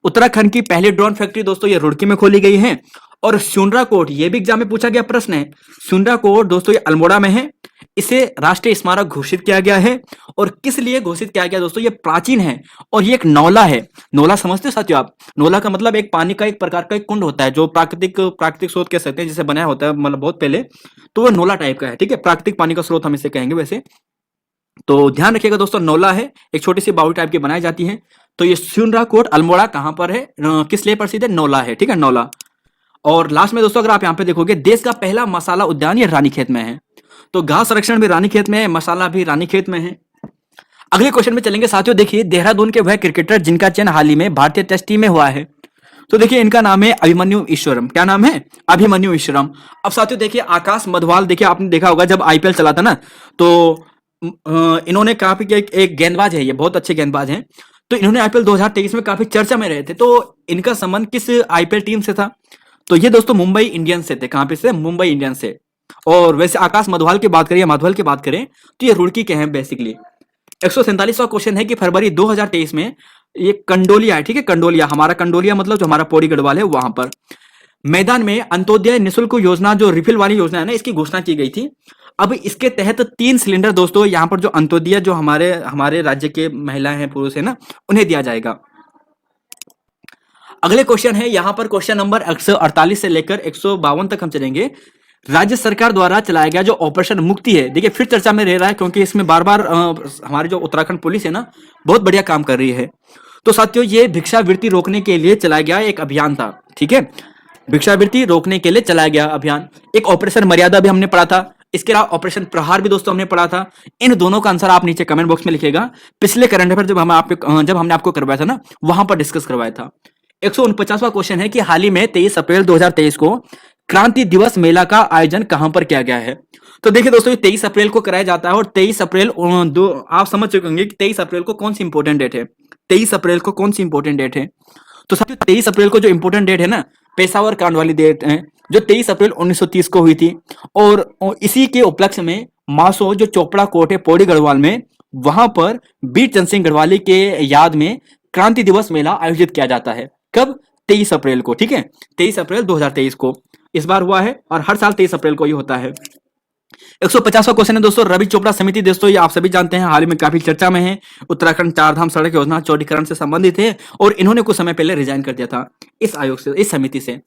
उत्तराखंड की पहली ड्रोन फैक्ट्री दोस्तों ये रुड़की में खोली गई है। और सुंडरा कोट, ये भी एग्जाम में पूछा गया प्रश्न है। सुंडरा कोट दोस्तों ये अल्मोड़ा में है। इसे राष्ट्रीय स्मारक घोषित किया गया है। और किस लिए घोषित किया गया दोस्तों, ये प्राचीन है और ये एक नौला है। नौला समझते हो साथियों आप? नौला का मतलब एक पानी का एक प्रकार का एक कुंड होता है, जो प्राकृतिक स्रोत कह सकते हैं, जिसे बनाया होता है मतलब बहुत पहले, तो वो नौला टाइप का है। ठीक है, प्राकृतिक पानी का स्रोत हम इसे कहेंगे वैसे। तो ध्यान रखिएगा दोस्तों, नौला है, एक छोटी सी बाउल टाइप की बनाई जाती है। तो ये सुंदराकोट अल्मोड़ा कहां पर है, किस लिए प्रसिद्ध है? नौला है। ठीक है, नौला। और लास्ट में दोस्तों अगर आप यहाँ पे देखोगे, देश का पहला मसाला उद्यान ये रानीखेत में है। तो घास संरक्षण भी रानीखेत में है, मसाला भी रानीखेत में है। अगले क्वेश्चन में चलेंगे साथियों। देखिए, देहरादून के वह क्रिकेटर जिनका चयन हाल ही में भारतीय टेस्ट टीम में हुआ है, तो देखिए इनका नाम है अभिमन्यु ईश्वरम। क्या नाम है? अभिमन्यु ईश्वरम। अब साथियों देखिए, आकाश मधवाल, देखिए आपने देखा होगा जब आईपीएल चला था ना, तो इन्होंने काफी एक गेंदबाज है, ये बहुत अच्छे गेंदबाज हैं। तो इन्होंने आईपीएल 2023 में काफी चर्चा में रहे थे। तो इनका संबंध किस आईपीएल टीम से था? तो ये दोस्तों मुंबई इंडियंस से थे। कहां पे से? मुंबई इंडियंस से। और वैसे आकाश मधवाल की बात करें, माधवाल की बात करें, तो ये रुड़की के हैं बेसिकली। 147वां क्वेश्चन है कि फरवरी 2023 में ये कंडोलिया है। ठीक है, कंडोलिया, हमारा कंडोलिया मतलब जो हमारा पौड़ी गढ़वाल है वहां पर मैदान में अंत्योदय निःशुल्क योजना, जो रिफिल वाली योजना है ना, इसकी घोषणा की गई थी। अब इसके तहत 3 सिलेंडर दोस्तों यहाँ पर जो अंत्योदय, जो हमारे राज्य के महिलाएं हैं, पुरुष है ना, उन्हें दिया जाएगा। अगले क्वेश्चन है यहाँ पर क्वेश्चन नंबर 148 से लेकर 152 तक हम चलेंगे। राज्य सरकार द्वारा चलाया गया जो ऑपरेशन मुक्ति है, देखिए फिर चर्चा में रह रहा है, क्योंकि इसमें बार बार हमारी जो उत्तराखंड पुलिस है ना, बहुत बढ़िया काम कर रही है। तो साथियों, ये भिक्षावृत्ति रोकने के लिए चलाया गया एक अभियान था। ठीक है, भिक्षावृत्ति रोकने के लिए चलाया गया अभियान। एक ऑपरेशन मर्यादा भी हमने पढ़ा था, इसके अलावा ऑपरेशन प्रहार भी दोस्तों हमने पढ़ा था। इन दोनों का आंसर आप नीचे कमेंट बॉक्स में लिखिएगा। पिछले करंट अफेयर जब हमने आपको करवाया था ना, वहां पर डिस्कस करवाया था। 149वां क्वेश्चन है कि हाल ही में 23 अप्रैल 2023 को क्रांति दिवस मेला का आयोजन कहां पर किया गया है? तो देखिए दोस्तों, ये 23 अप्रैल को कराया जाता है। और 23 अप्रैल आप समझ चुके होंगे कि 23 अप्रैल को कौन सी इंपॉर्टेंट डेट है। 23 अप्रैल को कौन सी इंपॉर्टेंट डेट है? तो साथियों 23 अप्रैल को जो इंपॉर्टेंट डेट है ना, पेशावर कांड वाली डेट है, जो 23 अप्रैल 1930 को हुई थी। और इसी के उपलक्ष्य में मासो, जो चोपड़ा कोर्ट है पौड़ी गढ़वाल में, वहां पर वीर चंद्र सिंह गढ़वाली के याद में क्रांति दिवस मेला आयोजित किया जाता है। कब? 23 अप्रैल को। ठीक है, 23 अप्रैल 2023 को इस बार हुआ है, और हर साल 23 अप्रैल को ही होता है। 150वां क्वेश्चन है दोस्तों, रवि चोपड़ा समिति। दोस्तों ये आप सभी जानते हैं, हाल ही में काफी चर्चा में है। उत्तराखंड चारधाम सड़क योजना चौड़ीकरण से संबंधित है, और इन्होंने कुछ समय पहले रिजाइन कर दिया था इस आयोग से, इस समिति से।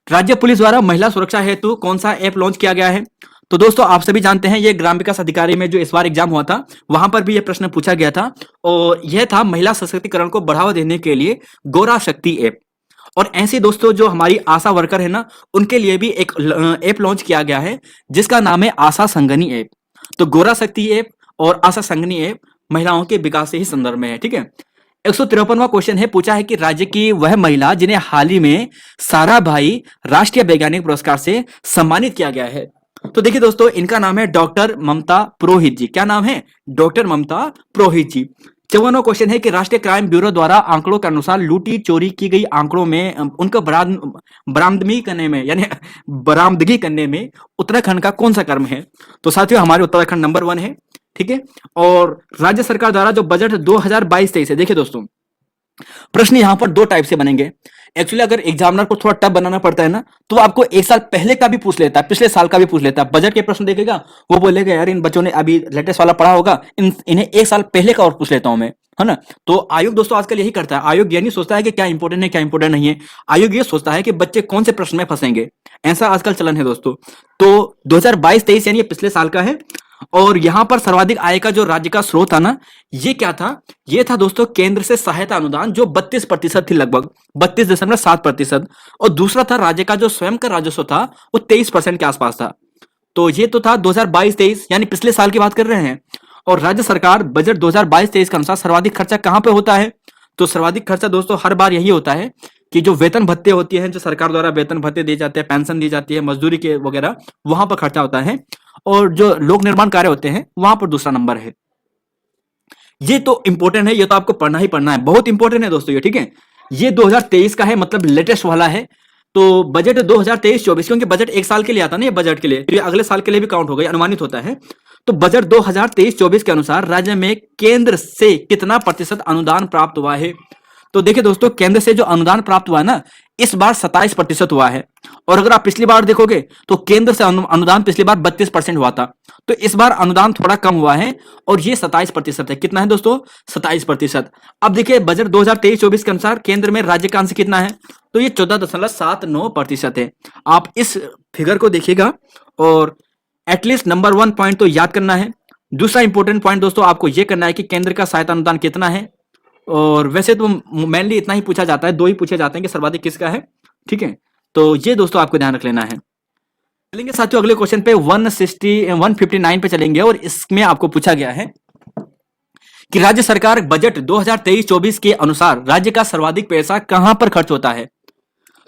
राज्य पुलिस द्वारा महिला सुरक्षा हेतु कौन सा ऐप लॉन्च किया गया है? तो दोस्तों आप सभी जानते हैं, ये ग्राम विकास अधिकारी में जो इस बार एग्जाम हुआ था, वहां पर भी यह प्रश्न पूछा गया था, और यह था महिला सशक्तिकरण को बढ़ावा देने के लिए गौरा शक्ति ऐप। और ऐसे दोस्तों जो हमारी आशा वर्कर है ना, उनके लिए भी एक ऐप लॉन्च किया गया है, जिसका नाम है आशा संगनी ऐप। तो गौरा शक्ति ऐप और आशा संगनी ऐप महिलाओं के विकास से ही संदर्भ में है। ठीक है, 153वां क्वेश्चन है, पूछा है कि राज्य की वह महिला जिन्हें हाल ही में साराभाई राष्ट्रीय वैज्ञानिक पुरस्कार से सम्मानित किया गया है। तो देखिए दोस्तों, इनका नाम है डॉक्टर ममता पुरोहित जी। क्या नाम है? डॉक्टर ममता पुरोहित जी। 54वां क्वेश्चन है कि राष्ट्रीय क्राइम ब्यूरो द्वारा आंकड़ों के अनुसार लूटी चोरी की गई आंकड़ों में उनका बरामदगी करने में, यानी बरामदगी करने में उत्तराखंड का कौन सा क्रम है? तो साथियों हमारे उत्तराखंड नंबर 1 है। ठीक है, और राज्य सरकार द्वारा जो बजट 2022-23 है, देखिए दोस्तों प्रश्न यहां पर 2 टाइप से बनेंगे। एक्चुअली अगर एग्जामिनर को थोड़ा टफ बनाना पड़ता है ना, तो आपको 1 साल पहले का भी पूछ लेता है, पिछले साल का भी पूछ लेता है। बजट के प्रश्न देखेगा, वो बोलेगा यार इन बच्चों ने अभी लेटेस्ट वाला पढ़ा होगा, इन्हें 1 साल पहले का और पूछ लेता हूं मैं, है ना। तो आयोग दोस्तों आजकल यही करता है। आयोग ये नहीं सोचता है कि क्या इंपॉर्टेंट है क्या इंपॉर्टेंट नहीं है, आयोग ये सोचता है कि बच्चे कौन से प्रश्न में फंसेंगे, ऐसा आजकल चलन है दोस्तों। तो 2022-23 यानी पिछले साल का है। और यहां पर सर्वाधिक आय का जो राज्य का स्रोत था ना, ये क्या था? ये था दोस्तों केंद्र से सहायता अनुदान, जो 32% थी, लगभग 32.7%। और दूसरा था राज्य का जो स्वयं का राजस्व था, वो 23% के आसपास था। तो ये तो था 2022-23 यानी पिछले साल की बात कर रहे हैं। और राज्य सरकार बजट 2022-23 के अनुसार सर्वाधिक खर्चा कहां पे होता है? तो सर्वाधिक खर्चा दोस्तों हर बार यही होता है कि जो वेतन भत्ते होती हैं, जो सरकार द्वारा वेतन भत्ते दिए जाते हैं, पेंशन दी जाती है, मजदूरी के वगैरह, वहां पर खर्चा होता है। और जो लोक निर्माण कार्य होते हैं, वहां पर दूसरा नंबर है। ये तो इंपॉर्टेंट है, ये तो आपको पढ़ना ही पढ़ना है, बहुत इंपॉर्टेंट है दोस्तों ये। ठीक है, ये 2023 का है, मतलब लेटेस्ट वाला है। तो बजट 2023-24, क्योंकि बजट 1 साल के लिए आता ना, ये बजट के लिए, तो ये अगले साल के लिए भी काउंट होगा, अनुमानित होता है। तो बजट 2023-24 के अनुसार राज्य में केंद्र से कितना प्रतिशत अनुदान प्राप्त हुआ है? तो देखिए दोस्तों, केंद्र से जो अनुदान प्राप्त हुआ है ना, इस बार 27% हुआ है। और अगर आप पिछली बार देखोगे तो केंद्र से अनुदान पिछली बार 32% हुआ था। तो इस बार अनुदान थोड़ा कम हुआ है और ये 27% है। कितना है दोस्तों? 27%। अब देखिए बजट 2023-24 के अनुसार केंद्र में राज्य का अंश कितना है? तो ये 14.79% है। आप इस फिगर को देखिएगा और एटलीस्ट नंबर 1 पॉइंट तो याद करना है। दूसरा इंपॉर्टेंट पॉइंट दोस्तों आपको यह करना है कि केंद्र का सहायता अनुदान कितना है। और वैसे तो मेनली इतना ही पूछा जाता है, 2 ही पूछे जाते हैं कि सर्वाधिक किसका है। ठीक है, तो ये दोस्तों आपको ध्यान रख लेना है। चलेंगे साथियों अगले क्वेश्चन पे 159 पे चलेंगे और इसमें आपको पूछा गया है कि राज्य सरकार बजट 2023-24 के अनुसार राज्य का सर्वाधिक पैसा कहां पर खर्च होता है।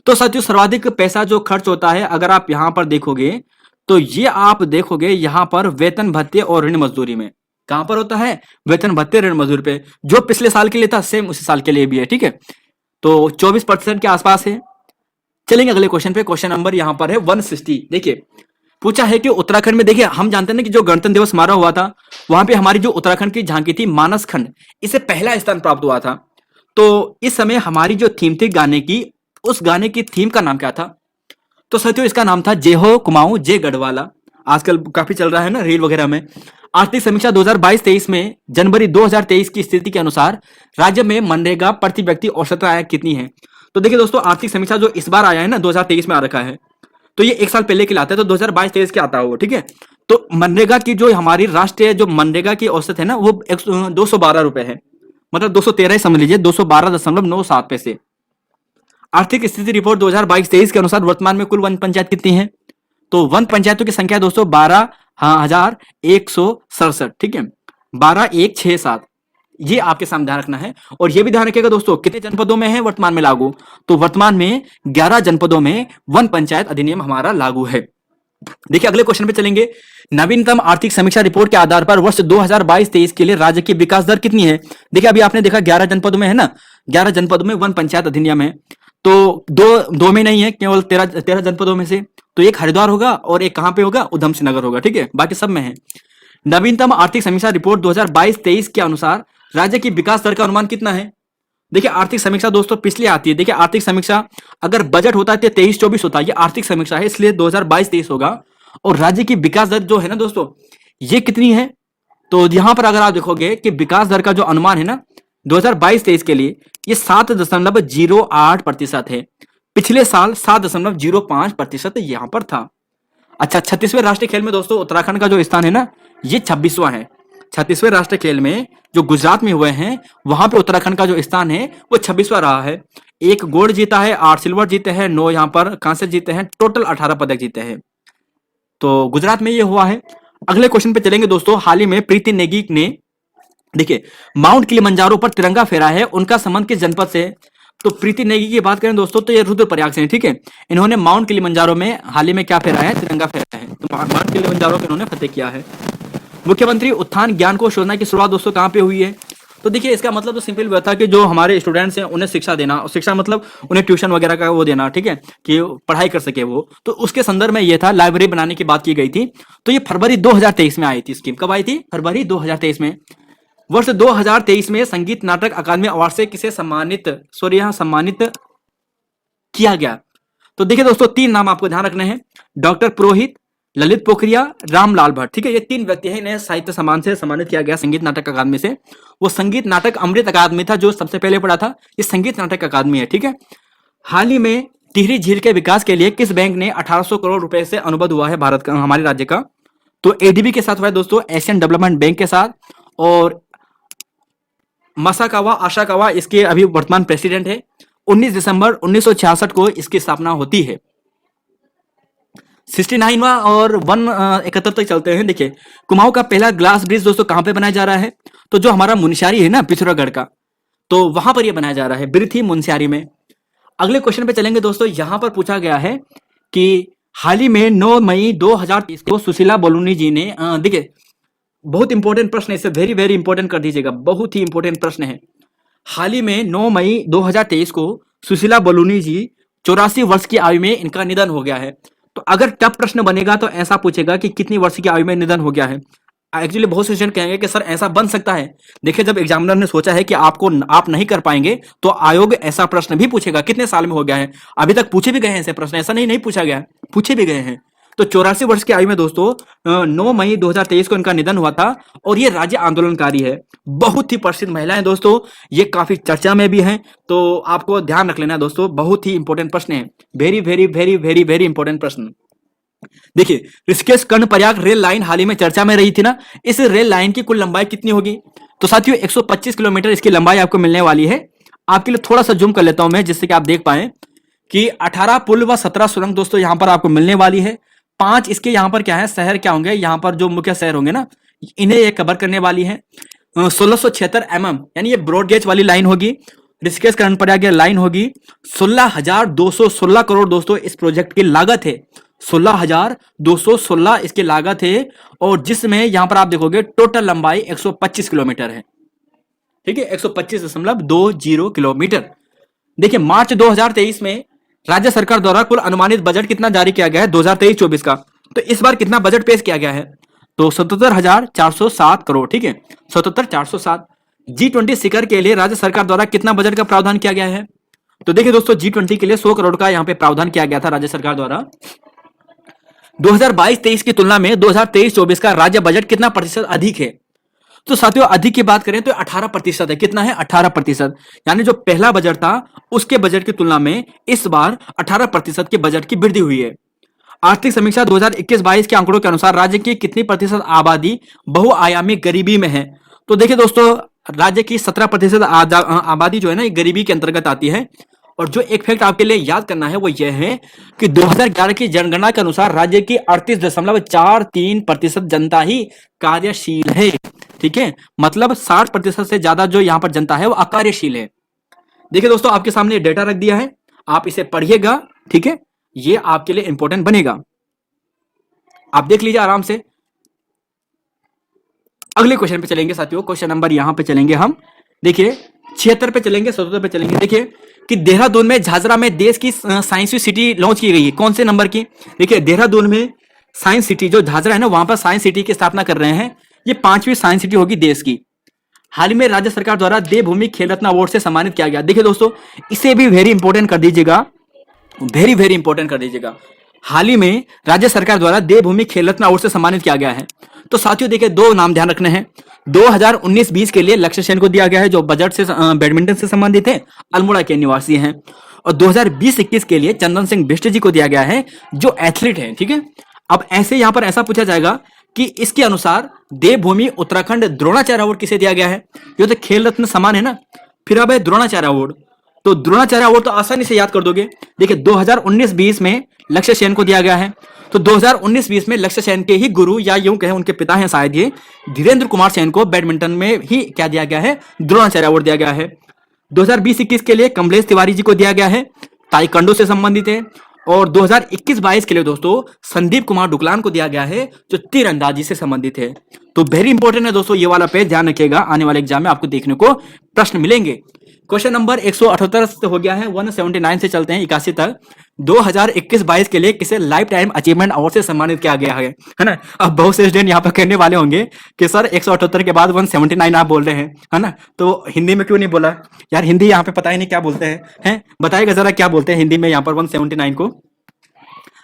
तो साथियों सर्वाधिक पैसा जो खर्च होता है, अगर आप यहां पर देखोगे तो ये आप देखोगे यहां पर वेतन भत्ते और ऋण मजदूरी में। कहां पर होता है? वेतन भत्ते ऋण मजदूरी पे। जो पिछले साल के लिए था सेम उसी साल के लिए भी है। ठीक है, तो 24% के आसपास है। चलेंगे अगले क्वेश्चन पे। क्वेश्चन नंबर यहां पर है 160। देखिए पूछा है कि उत्तराखंड में, देखिए हम जानते हैं ना कि जो गणतंत्र दिवस समारोह हुआ था वहां पे हमारी जो उत्तराखंड की झांकी थी मानस खंड, इसे पहला स्थान प्राप्त हुआ था। तो इस समय हमारी जो थीम थी गाने की, उस गाने की थीम का नाम क्या था? तो साथियों इसका नाम था जय हो कुमाऊं जय गढ़वाला। आजकल काफी चल रहा है ना रील वगैरह में। आर्थिक समीक्षा 2022-23 में जनवरी 2023 की स्थिति के अनुसार राज्य में मनरेगा प्रति व्यक्ति औसत आय कितनी है? तो देखिए दोस्तों, आर्थिक समीक्षा जो इस बार आया है ना 2023 में आ रखा है, तो ये 1 साल पहले के लाता है, तो 2022-23 के आता होगा। ठीक है, तो मनरेगा की जो हमारी राष्ट्रीय जो मनरेगा की औसत है ना वो 212 रुपए है, मतलब 213 ही समझ लीजिए, 212.97 पैसे। आर्थिक स्थिति रिपोर्ट 2022-23 के अनुसार वर्तमान में कुल वन पंचायत कितनी है? तो वन पंचायतों की संख्या दोस्तों 12,167। ठीक है, 12,167। ये आपके सामने ध्यान रखना है। और ये भी ध्यान रखिएगा दोस्तों, कितने जनपदों में है वर्तमान में लागू? तो वर्तमान में 11 जनपदों में वन पंचायत अधिनियम हमारा लागू है। देखिए अगले क्वेश्चन पे चलेंगे। नवीनतम आर्थिक समीक्षा रिपोर्ट के आधार पर वर्ष 2022-23 के लिए राज्य की विकास दर कितनी है? देखिए अभी आपने देखा 11 जनपदों में है ना, 11 जनपदों में वन पंचायत अधिनियम है। तो दो में नहीं है, केवल 13 जनपदों में से। तो एक हरिद्वार होगा और एक कहां पे होगा? उधम सिंह नगर होगा। ठीक है, बाकी सब में है। नवीनतम आर्थिक समीक्षा रिपोर्ट 2022-23 के अनुसार राज्य की विकास दर का अनुमान कितना है? देखिए आर्थिक समीक्षा दोस्तों पिछले आती है। देखिए आर्थिक समीक्षा अगर बजट होता है तो 23-24 होता है, ये आर्थिक समीक्षा है इसलिए 2022-23 होगा। और राज्य की विकास दर जो है ना दोस्तों, ये कितनी है? तो यहां पर अगर आप देखोगे कि विकास दर का जो अनुमान है ना 2022-23 के लिए, ये 7.08% है। पिछले साल 7.05% यहां पर था। अच्छा, 36वें राष्ट्रीय खेल में दोस्तों उत्तराखंड का जो स्थान है ना, ये 26वां है। 36वें राष्ट्रीय खेल में जो गुजरात में हुए हैं वहां पे उत्तराखंड का जो स्थान है वो 26वां रहा है। 1 गोल्ड जीता है, 8 सिल्वर जीते हैं, 9 यहां पर कांस्य जीते हैं, टोटल 18 पदक जीते हैं। तो गुजरात में ये हुआ है। अगले क्वेश्चन पे चलेंगे दोस्तों। हाल ही में प्रीति नेगी ने, देखिए माउंट किलिमंजारो पर तिरंगा फहरा है, उनका संबंध किस जनपद से? तो प्रीति नेगी की बात करें दोस्तों तो ये रुद्रप्रयाग से है। ठीक है, इन्होंने माउंट किलिमंजारो में हाल ही में क्या फहराया है? तिरंगा फहराया है। तो माउंट किलिमंजारो को इन्होंने फतेह किया है। मुख्यमंत्री उत्थान ज्ञान कोश योजना की शुरुआत दोस्तों कहां पे हुई है? तो देखिए इसका मतलब तो सिंपल हुआ था कि जो हमारे स्टूडेंट्स हैं उन्हें शिक्षा देना, और शिक्षा मतलब उन्हें ट्यूशन वगैरह का वो देना। ठीक है, कि पढ़ाई कर सके वो, तो उसके संदर्भ में ये था, लाइब्रेरी बनाने की बात की गई थी। तो ये फरवरी 2023 में आई थी स्कीम। कब आई थी? फरवरी 2023 में। वर्ष 2023 में संगीत नाटक अकादमी अवार्ड से किसे सम्मानित किया गया? तो देखिए दोस्तों 3 नाम आपको ध्यान रखने हैं। डॉक्टर पुरोहित, ललित पोखरिया, रामलाल भट्ट। ठीक है, ये 3 व्यक्ति हैं, इन्हें साहित्य सम्मान से सम्मानित किया गया संगीत नाटक अकादमी से। वो संगीत नाटक अमृत अकादमी था जो सबसे पहले पढ़ा था, ये संगीत नाटक अकादमी है। ठीक है, हाल ही में टिहरी झील के विकास के लिए किस बैंक ने 1800 करोड़ रुपए से अनुबंध हुआ है भारत का, हमारे राज्य का? तो एडीबी के साथ हुआ है दोस्तों, एशियन डेवलपमेंट बैंक के साथ। और मसाकावा आशाकावा इसके अभी वर्तमान प्रेसिडेंट है। 19 दिसंबर 1966 को इसकी स्थापना होती है। 69वां और 171 तक चलते हैं। देखिए कुमाऊं का पहला ग्लास ब्रिज दोस्तों कहां पे बनाया जा रहा है? तो जो हमारा मुनस्यारी है ना पिथौरागढ़ का, तो वहां पर यह बनाया जा रहा है, बिरथी मुनस्यारी में। अगले क्वेश्चन पे चलेंगे दोस्तों। यहां पर पूछा गया है कि हाल ही में 9 मई 2023 को सुशीला बलूनी जी ने, देखिए बहुत इंपॉर्टेंट प्रश्न है, इसे वेरी वेरी इंपॉर्टेंट कर दीजिएगा, बहुत ही इंपॉर्टेंट प्रश्न है। हाल ही में 9 मई 2023 को सुशीला बलूनी जी 84 वर्ष की आयु में इनका निधन हो गया है। तो अगर टफ प्रश्न बनेगा तो ऐसा पूछेगा कि कितनी वर्ष की आयु में निधन हो गया है। एक्चुअली बहुत से स्टूडेंट कहेंगे कि सर ऐसा बन सकता है। देखिए, जब एग्जामिनर ने सोचा है कि आप नहीं कर पाएंगे, तो आयोग ऐसा प्रश्न भी पूछेगा। कितने साल में हो गया है, अभी तक पूछे भी गए हैं ऐसे प्रश्न, ऐसा नहीं पूछा गया, पूछे भी गए हैं। तो 84 वर्ष की आयु में दोस्तों 9 मई 2023 को इनका निधन हुआ था, और ये राज्य आंदोलनकारी है। बहुत ही प्रसिद्ध महिला है दोस्तों, ये काफी चर्चा में भी है, तो आपको ध्यान रख लेना है दोस्तों, बहुत ही इंपॉर्टेंट प्रश्न है, very very very very very important प्रश्न। देखिए, ऋषिकेश कर्णप्रयाग रेल लाइन हाल ही में चर्चा में रही थी ना, इस रेल लाइन की कुल लंबाई कितनी होगी? तो साथियों 125 किलोमीटर इसकी लंबाई आपको मिलने वाली है। आपके लिए थोड़ा सा जूम कर लेता हूं मैं, जिससे कि आप देख पाए कि 18 पुल व 17 सुरंग दोस्तों यहां पर आपको मिलने वाली है। 5 इसके यहां पर क्या है, शहर क्या होंगे, यहां पर जो मुख्य शहर होंगे ना, इन्हें ये कवर करने वाली है। 1676 mm यानी ये ब्रॉड गेज वाली लाइन होगी, ऋषिकेश कर्णप्रयाग लाइन होगी। 16,216 करोड़ दोस्तों इस प्रोजेक्ट की लागत है, 16,216 इसकी लागत है, और जिसमें यहां पर आप देखोगे टोटल लंबाई 125 किलोमीटर है। ठीक है, 125.20 किलोमीटर। देखिए, मार्च 2023 में राज्य सरकार द्वारा कुल अनुमानित बजट कितना जारी किया गया है 2023-24 का। तो इस बार कितना बजट पेश किया गया है? तो 77,407 करोड़। ठीक है, 77,407। G20 शिखर के लिए राज्य सरकार द्वारा कितना बजट का प्रावधान किया गया है? तो देखिए दोस्तों, G20 के लिए 100 करोड़ का यहां पे प्रावधान किया गया था राज्य सरकार द्वारा। 2022-23 की तुलना में 2023-24 का राज्य बजट कितना प्रतिशत अधिक है? तो साथियों, अधिक की बात करें तो 18% है। कितना है? 18%। यानी जो पहला बजट था उसके बजट की तुलना में इस बार 18% के बजट की वृद्धि हुई है। आर्थिक समीक्षा 2021-22 के आंकड़ों के अनुसार राज्य की कितनी प्रतिशत आबादी बहुआयामी गरीबी में है? तो देखिए दोस्तों, राज्य की 17% आबादी जो है ना, ये गरीबी के अंतर्गत आती है। और जो एक फैक्ट आपके लिए याद करना है वो यह है कि 2011 की जनगणना के अनुसार राज्य की 38.43% जनता ही कार्यशील है। ठीक है, मतलब 60% से ज्यादा जो यहां पर जनता है वो अकार्यशील है। देखिए दोस्तों, आपके सामने डेटा रख दिया है, आप इसे पढ़िएगा। ठीक है, ये आपके लिए इंपॉर्टेंट बनेगा, आप देख लीजिए आराम से। अगले क्वेश्चन पे चलेंगे साथियों, क्वेश्चन नंबर यहां पे चलेंगे हम। देखिए 76 पे चलेंगे, 77 पे चलेंगे। देखिए कि देहरादून में झाझरा में देश की साइंस सिटी लॉन्च की गई है, कौन से नंबर की? देखिए, देहरादून में साइंस सिटी जो झाझरा है ना, वहां पर साइंस सिटी की स्थापना कर रहे हैं। ये 5वीं साइंस सिटी होगी देश की। हाल ही में राज्य सरकार द्वारा देवभूमि खेल रत्न अवार्ड से सम्मानित किया गया। देखिए दोस्तों, इसे भी वेरी इंपॉर्टेंट कर दीजिएगा, वेरी वेरी इंपॉर्टेंट कर दीजिएगा। हाल ही में राज्य सरकार द्वारा देवभूमि खेल रत्न अवार्ड से सम्मानित किया गया है। तो साथियों देखिए, दो नाम ध्यान रखने हैं। 2019-20 के लिए लक्ष्य सेन को दिया गया है, जो बजट से बैडमिंटन से संबंधित है, अल्मोड़ा के निवासी हैं। और 2020-21 के लिए चंदन सिंह बिष्ट जी को दिया गया है, जो एथलीट हैं। ठीक है, अब ऐसे यहां पर ऐसा पूछा जाएगा कि इसके अनुसार देवभूमि उत्तराखंड द्रोणाचार्य अवार्ड किसे दिया गया है? ये तो खेल रत्न समान है ना, फिर अब है द्रोणाचार्य अवार्ड। तो द्रोणाचार्य अवार्ड तो आसानी से याद कर दोगे। देखिए 2019-20 में लक्ष्य सेन को दिया गया है। तो 2019-20 में लक्ष्य सेन के ही गुरु, या यूं कहें उनके पिता हैं शायद, ये धीरेन्द्र कुमार सेन को बैडमिंटन में ही क्या दिया गया है? द्रोणाचार्य अवार्ड दिया गया है। 2020-21 के लिए कमलेश तिवारी जी को दिया गया है, ताइक्वांडो से संबंधित है। और 2021-22 के लिए दोस्तों संदीप कुमार डुकलान को दिया गया है, जो तीरंदाजी से संबंधित है। तो वेरी इंपॉर्टेंट है दोस्तों, ये वाला पेज ध्यान रखिएगा, आने वाले एग्जाम में आपको देखने को प्रश्न मिलेंगे। क्वेश्चन नंबर 178 से हो गया है, 179 से चलते हैं 81 तक। 2021-22 के लिए किसे लाइफ टाइम अचीवमेंट अवार्ड से सम्मानित किया गया है ना? अब बहुत से स्टूडेंट यहाँ पर कहने वाले होंगे कि सर 178 के बाद 179 आप बोल रहे हैं, है ना? तो हिंदी में क्यों नहीं बोला यार? हिंदी यहाँ पे पता ही नहीं क्या बोलते हैं, बताइएगा जरा क्या बोलते हैं हिंदी में यहाँ पर 179 को,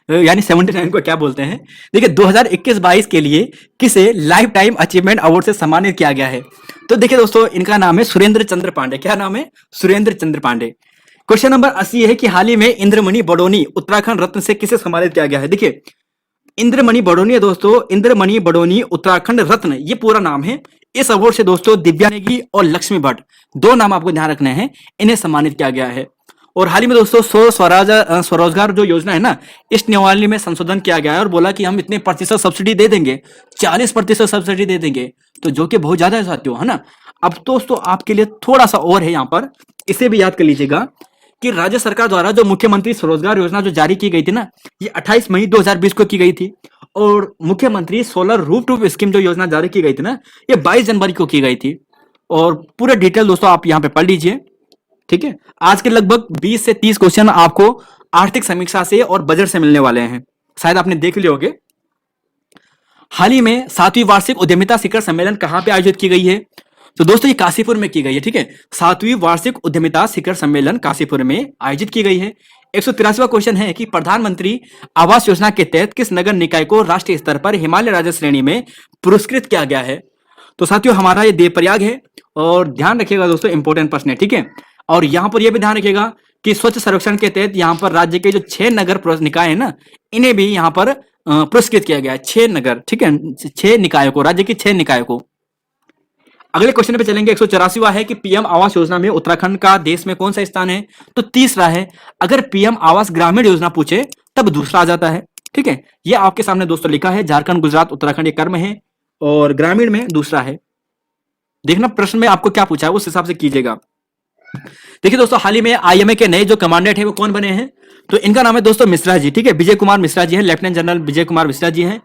यानी 79 को क्या बोलते हैं? देखिए 2021-22 के लिए किसे लाइफ टाइम अचीवमेंट अवार्ड से सम्मानित किया गया है? तो देखिए दोस्तों, इनका नाम है सुरेंद्र चंद्र पांडे। क्या नाम है? सुरेंद्र चंद्र पांडे। क्वेश्चन नंबर 80 है कि हाल ही में इंद्रमणि बडोनी उत्तराखंड रत्न से किसे सम्मानित किया गया है? देखिए इंद्रमणि बडोनी है दोस्तों, इंद्रमणि बडोनी उत्तराखंड रत्न, ये पूरा नाम है। इस अवार्ड से दोस्तों दिव्या नेगी और लक्ष्मी भट्ट, दो नाम आपको ध्यान रखने हैं, इन्हें सम्मानित किया गया है। और हाल ही में दोस्तों स्वरोजगार जो योजना है ना, इस नियमावली में संशोधन किया गया है और बोला कि हम इतने प्रतिशत सब्सिडी दे देंगे, 40% सब्सिडी दे देंगे, तो जो कि बहुत ज्यादा है साथियों, है ना? अब दोस्तों आपके लिए थोड़ा सा और है यहाँ पर, इसे भी याद कर लीजिएगा कि राज्य सरकार द्वारा जो मुख्यमंत्री स्वरोजगार योजना जो जारी की गई थी ना, ये 28 मई 2020 को की गई थी। और मुख्यमंत्री सोलर रूफटॉप स्कीम जो योजना जारी की गई थी ना, ये 22 जनवरी को की गई थी। और पूरे डिटेल दोस्तों आप यहाँ पे पढ़ लीजिए। ठीक है, आज के लगभग 20 से 30 क्वेश्चन आपको आर्थिक समीक्षा से और बजट से मिलने वाले हैं, शायद आपने देख लिए होंगे। हाल ही में 7वीं वार्षिक उद्यमिता शिखर सम्मेलन कहां पे आयोजित की गई है? तो दोस्तों ये काशीपुर में की गई है, ठीक है। 7वीं वार्षिक उद्यमिता शिखर सम्मेलन काशीपुर में आयोजित की गई है। 183वां क्वेश्चन है कि प्रधानमंत्री आवास योजना के तहत किस नगर निकाय को राष्ट्रीय स्तर पर हिमालय राज्य श्रेणी में पुरस्कृत किया गया है? तो साथियों हमारा ये देवप्रयाग है। और ध्यान रखिएगा दोस्तों, इंपॉर्टेंट प्रश्न है, ठीक है। और यहां पर यह भी ध्यान रखिएगा कि स्वच्छ सर्वेक्षण के तहत यहाँ पर राज्य के जो 6 नगर निकाय है ना, इन्हें भी यहाँ पर पुरस्कृत किया गया है। 6 नगर, ठीक है, 6 निकायों को, राज्य की 6 निकायों को। अगले क्वेश्चन पे चलेंगे। 184वां है कि पीएम आवास योजना में उत्तराखंड का देश में कौन सा स्थान है? तो तीसरा है। अगर पीएम आवास ग्रामीण योजना पूछे तब दूसरा आ जाता है, ठीक है। ये आपके सामने दोस्तों लिखा है, झारखंड, गुजरात, उत्तराखंड ये क्रम है और ग्रामीण में दूसरा है। देखना प्रश्न में आपको क्या पूछा है उस हिसाब से कीजिएगा। देखिए दोस्तों, हाल ही में आईएमए के नए जो कमांडेंट है वो कौन बने हैं? तो इनका नाम है दोस्तों मिश्रा जी, ठीक है। विजय कुमार मिश्रा जी हैं, लेफ्टिनेंट जनरल विजय कुमार मिश्रा जी हैं।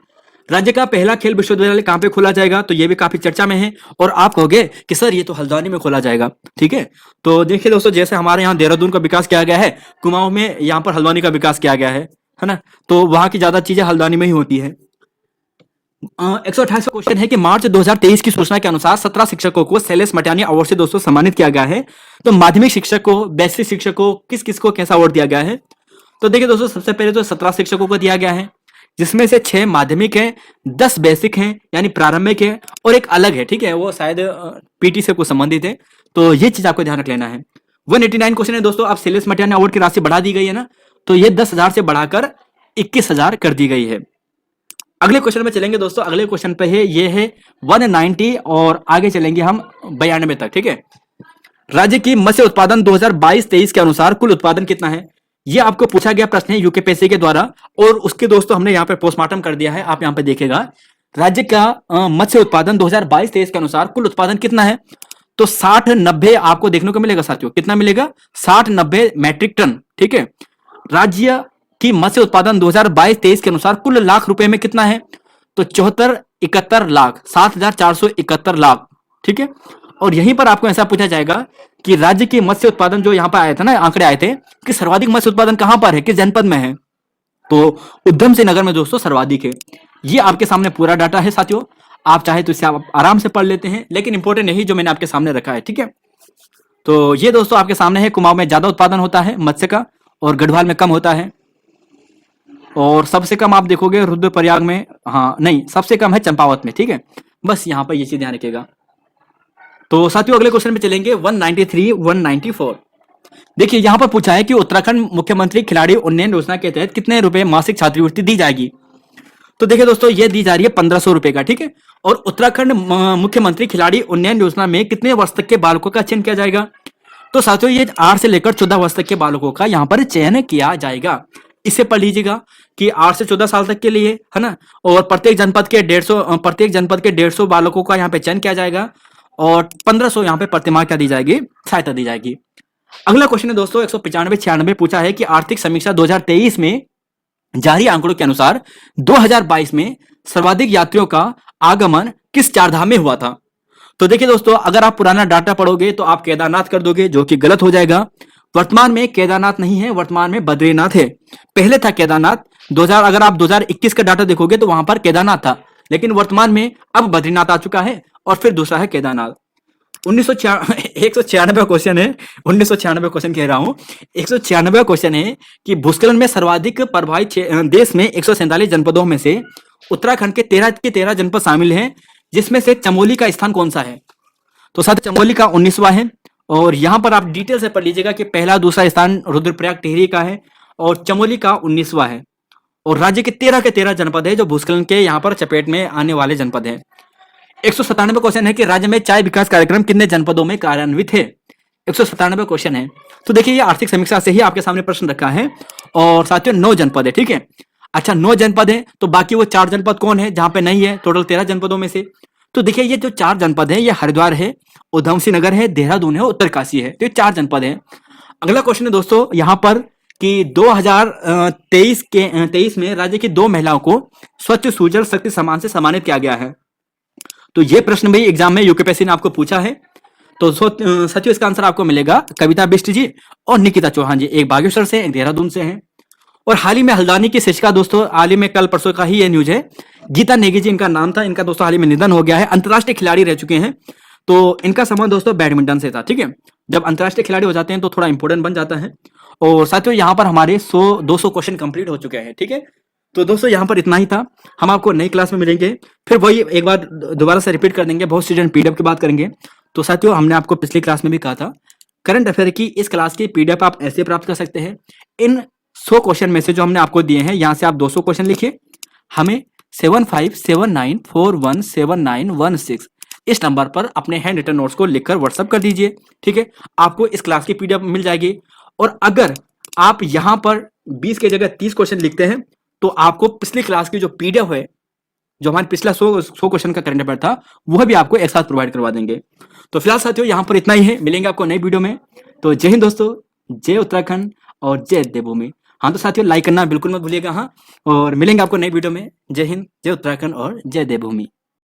राज्य का पहला खेल विश्वविद्यालय कहां पे खोला जाएगा? तो ये भी काफी चर्चा में है। और आप कहोगे कि सर ये तो हल्द्वानी में खोला जाएगा, ठीक है। तो देखिए दोस्तों, जैसे हमारे यहाँ देहरादून का विकास किया गया है, कुमाऊं में यहाँ पर हल्द्वानी का विकास किया गया है ना। तो वहां की ज्यादा चीजें हल्द्वानी में ही होती है। 128वां क्वेश्चन है कि मार्च 2023 की सूचना के अनुसार 17 शिक्षकों को शैलेश मटियानी अवार्ड से दोस्तों सम्मानित किया गया है। तो माध्यमिक शिक्षक को, बेसिक शिक्षक को, किस किस को कैसा अवार्ड दिया गया है? तो देखिए दोस्तों, सबसे पहले तो 17 शिक्षकों को दिया गया है, जिसमें से 6 माध्यमिक है, 10 बेसिक हैं यानी प्रारंभिक है और एक अलग है, ठीक है, वो शायद पीटी से कुछ संबंधित है। तो ये चीज आपको ध्यान रख लेना है। 189 क्वेश्चन है दोस्तों, अब शैलेश मटियानी अवार्ड की राशि बढ़ा दी गई है ना, तो ये 10,000 से बढ़ाकर 21,000 कर दी गई है। अगले क्वेश्चन में चलेंगे दोस्तों। अगले क्वेश्चन पे है, ये है 190 और आगे चलेंगे हम 92 तक, ठीक है। राज्य की मत्स्य उत्पादन 2022-23 के अनुसार कुल उत्पादन कितना है? ये आपको पूछा गया प्रश्न है यूकेपीएससी के द्वारा और उसके दोस्तों हमने यहाँ पे पोस्टमार्टम कर दिया है। आप यहाँ पे देखिएगा, राज्य का मत्स्य उत्पादन 2022-23 के अनुसार कुल उत्पादन कितना है? तो 60-90 आपको देखने को मिलेगा साथियों। कितना मिलेगा? 60-90 मैट्रिक टन, ठीक है। राज्य की मत्स्य उत्पादन 2022-23 के अनुसार कुल लाख रुपए में कितना है? तो 74-71 लाख, 7,471 लाख, ठीक है। और यहीं पर आपको ऐसा पूछा जाएगा कि राज्य की मत्स्य उत्पादन जो यहाँ पर आया था ना, आंकड़े आए थे कि सर्वाधिक मत्स्य उत्पादन कहां पर है, किस जनपद में है? तो उधम सिंह नगर में दोस्तों सर्वाधिक है। ये आपके सामने पूरा डाटा है साथियों, आप चाहे तो इसे आप आराम से पढ़ लेते हैं, लेकिन इंपॉर्टेंट यही जो मैंने आपके सामने रखा है, ठीक है। तो ये दोस्तों आपके सामने है, कुमाऊं में ज्यादा उत्पादन होता है मत्स्य का और गढ़वाल में कम होता है। और सबसे कम आप देखोगे रुद्रप्रयाग में, हाँ नहीं, सबसे कम है चंपावत में, ठीक है। बस यहाँ पर ये चीज ध्यान रखिएगा। तो साथियों अगले क्वेश्चन में चलेंगे 193, 194। देखिए यहाँ पर पूछा है कि उत्तराखंड मुख्यमंत्री खिलाड़ी उन्नयन योजना के तहत कितने रुपए मासिक छात्रवृत्ति दी जाएगी? तो देखिए दोस्तों, ये दी जा रही है 1500 रुपए का, ठीक है। और उत्तराखंड मुख्यमंत्री खिलाड़ी उन्नयन योजना में कितने वर्ष तक के बालकों का चयन किया जाएगा? तो साथियों ये 8 से लेकर 14 वर्ष तक के बालकों का यहाँ पर चयन किया जाएगा। इसे पढ़ लीजिएगा कि 8 से 14 साल तक के लिए है ना। और प्रत्येक जनपद के 150 बालकों का यहाँ पे चयन किया जाएगा और 1500 यहाँ पे प्रतिमाह क्या दी जाएगी? सहायता दी जाएगी। अगला क्वेश्चन है दोस्तों 195-96 पूछा है कि आर्थिक समीक्षा 2023 में जारी आंकड़ों के अनुसार 2022 में सर्वाधिक यात्रियों का आगमन किस चारधाम में हुआ था? तो देखिए दोस्तों, अगर आप पुराना डाटा पढ़ोगे तो आप केदारनाथ कर दोगे, जो कि गलत हो जाएगा। वर्तमान में केदारनाथ नहीं है, वर्तमान में बद्रीनाथ है। पहले था केदारनाथ 2000, अगर आप 2021 का डाटा देखोगे तो वहां पर केदारनाथ था, लेकिन वर्तमान में अब बद्रीनाथ आ चुका है और फिर दूसरा है केदारनाथ। 196 क्वेश्चन है, 1996 क्वेश्चन कह रहा हूं, 196 क्वेश्चन है कि भूस्खलन में सर्वाधिक प्रभावित देश में 147 जनपदों में से उत्तराखंड के 13 जनपद शामिल हैं, जिसमें से चमोली का स्थान कौन सा है? तो साथ चमोली का 19वां है। और यहां पर आप डिटेल से पढ़ लीजिएगा कि पहला दूसरा स्थान रुद्रप्रयाग टिहरी का है और चमोली का 19वां है। और राज्य के 13 जनपद है जो भूस्खलन के यहाँ पर चपेट में आने वाले जनपद है। 197 क्वेश्चन है कि राज्य में चाय विकास कार्यक्रम कितने जनपदों में कार्यान्वित है? 197 क्वेश्चन है। तो देखिए ये आर्थिक समीक्षा से ही आपके सामने प्रश्न रखा है और साथियों 9 जनपद है, ठीक है। अच्छा 9 जनपद है, तो बाकी वो 4 जनपद कौन है जहां पे नहीं है? टोटल 13 जनपदों में से। तो देखिए ये जो 4 जनपद है, ये हरिद्वार है, उधम सिंह नगर है, देहरादून है, उत्तरकाशी है। तो ये 4 जनपद है। अगला क्वेश्चन है दोस्तों यहाँ पर कि 2023 में राज्य की 2 महिलाओं को स्वच्छ सुजल शक्ति सम्मान से सम्मानित किया गया है। तो ये प्रश्न भी एग्जाम में यूकेपीएससी ने आपको पूछा है। तो सचिव इसका आंसर आपको मिलेगा कविता बिष्ट जी और निकिता चौहान जी, एक बागेश्वर से एक देहरादून से हैं। और हाल ही में हल्द्वानी की शिक्षिका दोस्तों, हाल ही में कल परसों का ही ये न्यूज है, गीता नेगी जी इनका नाम था, इनका दोस्तों हाल ही में निधन हो गया है। अंतर्राष्ट्रीय खिलाड़ी रह चुके हैं। तो इनका संबंध दोस्तों बैडमिंटन से था, ठीक है। जब अंतर्राष्ट्रीय खिलाड़ी हो जाते हैं तो थोड़ा इंपॉर्टेंट बन जाता है। और साथियों यहाँ पर हमारे 100-200 क्वेश्चन कंप्लीट हो चुके हैं, ठीक है। तो दोस्तों यहाँ पर इतना ही था। हम आपको नई क्लास में मिलेंगे, फिर वही एक बार दोबारा से रिपीट कर देंगे, बहुत स्टूडेंट पीडीएफ की बात करेंगे। तो साथियों हमने आपको पिछली क्लास में भी कहा था, करंट अफेयर की इस क्लास की पीडीएफ आप ऐसे प्राप्त कर सकते हैं। इन 100 क्वेश्चन में से जो हमने आपको दिए हैं, यहाँ से आप 200 क्वेश्चन लिखिए, हमें 7579417916 इस नंबर पर अपने हैंड रिटन नोट्स को लिखकर व्हाट्सअप कर दीजिए, ठीक है। आपको इस क्लास की पीडीएफ मिल जाएगी। और अगर आप यहाँ पर 20 की जगह 30 क्वेश्चन लिखते हैं तो आपको पिछली क्लास की जो पीडीएफ है, जो हमारे पिछला 100 क्वेश्चन का करंट अफेयर था, वह भी आपको एक साथ प्रोवाइड करवा देंगे। तो फिलहाल साथियों यहाँ पर इतना ही है, मिलेंगे आपको नई वीडियो में। तो जय हिंद दोस्तों, जय उत्तराखंड और जय देवभूमि। हाँ तो साथियों लाइक करना बिल्कुल मत भूलिएगा। हाँ, और मिलेंगे आपको नई वीडियो में। जय हिंद, जय उत्तराखंड और जय देवभूमि।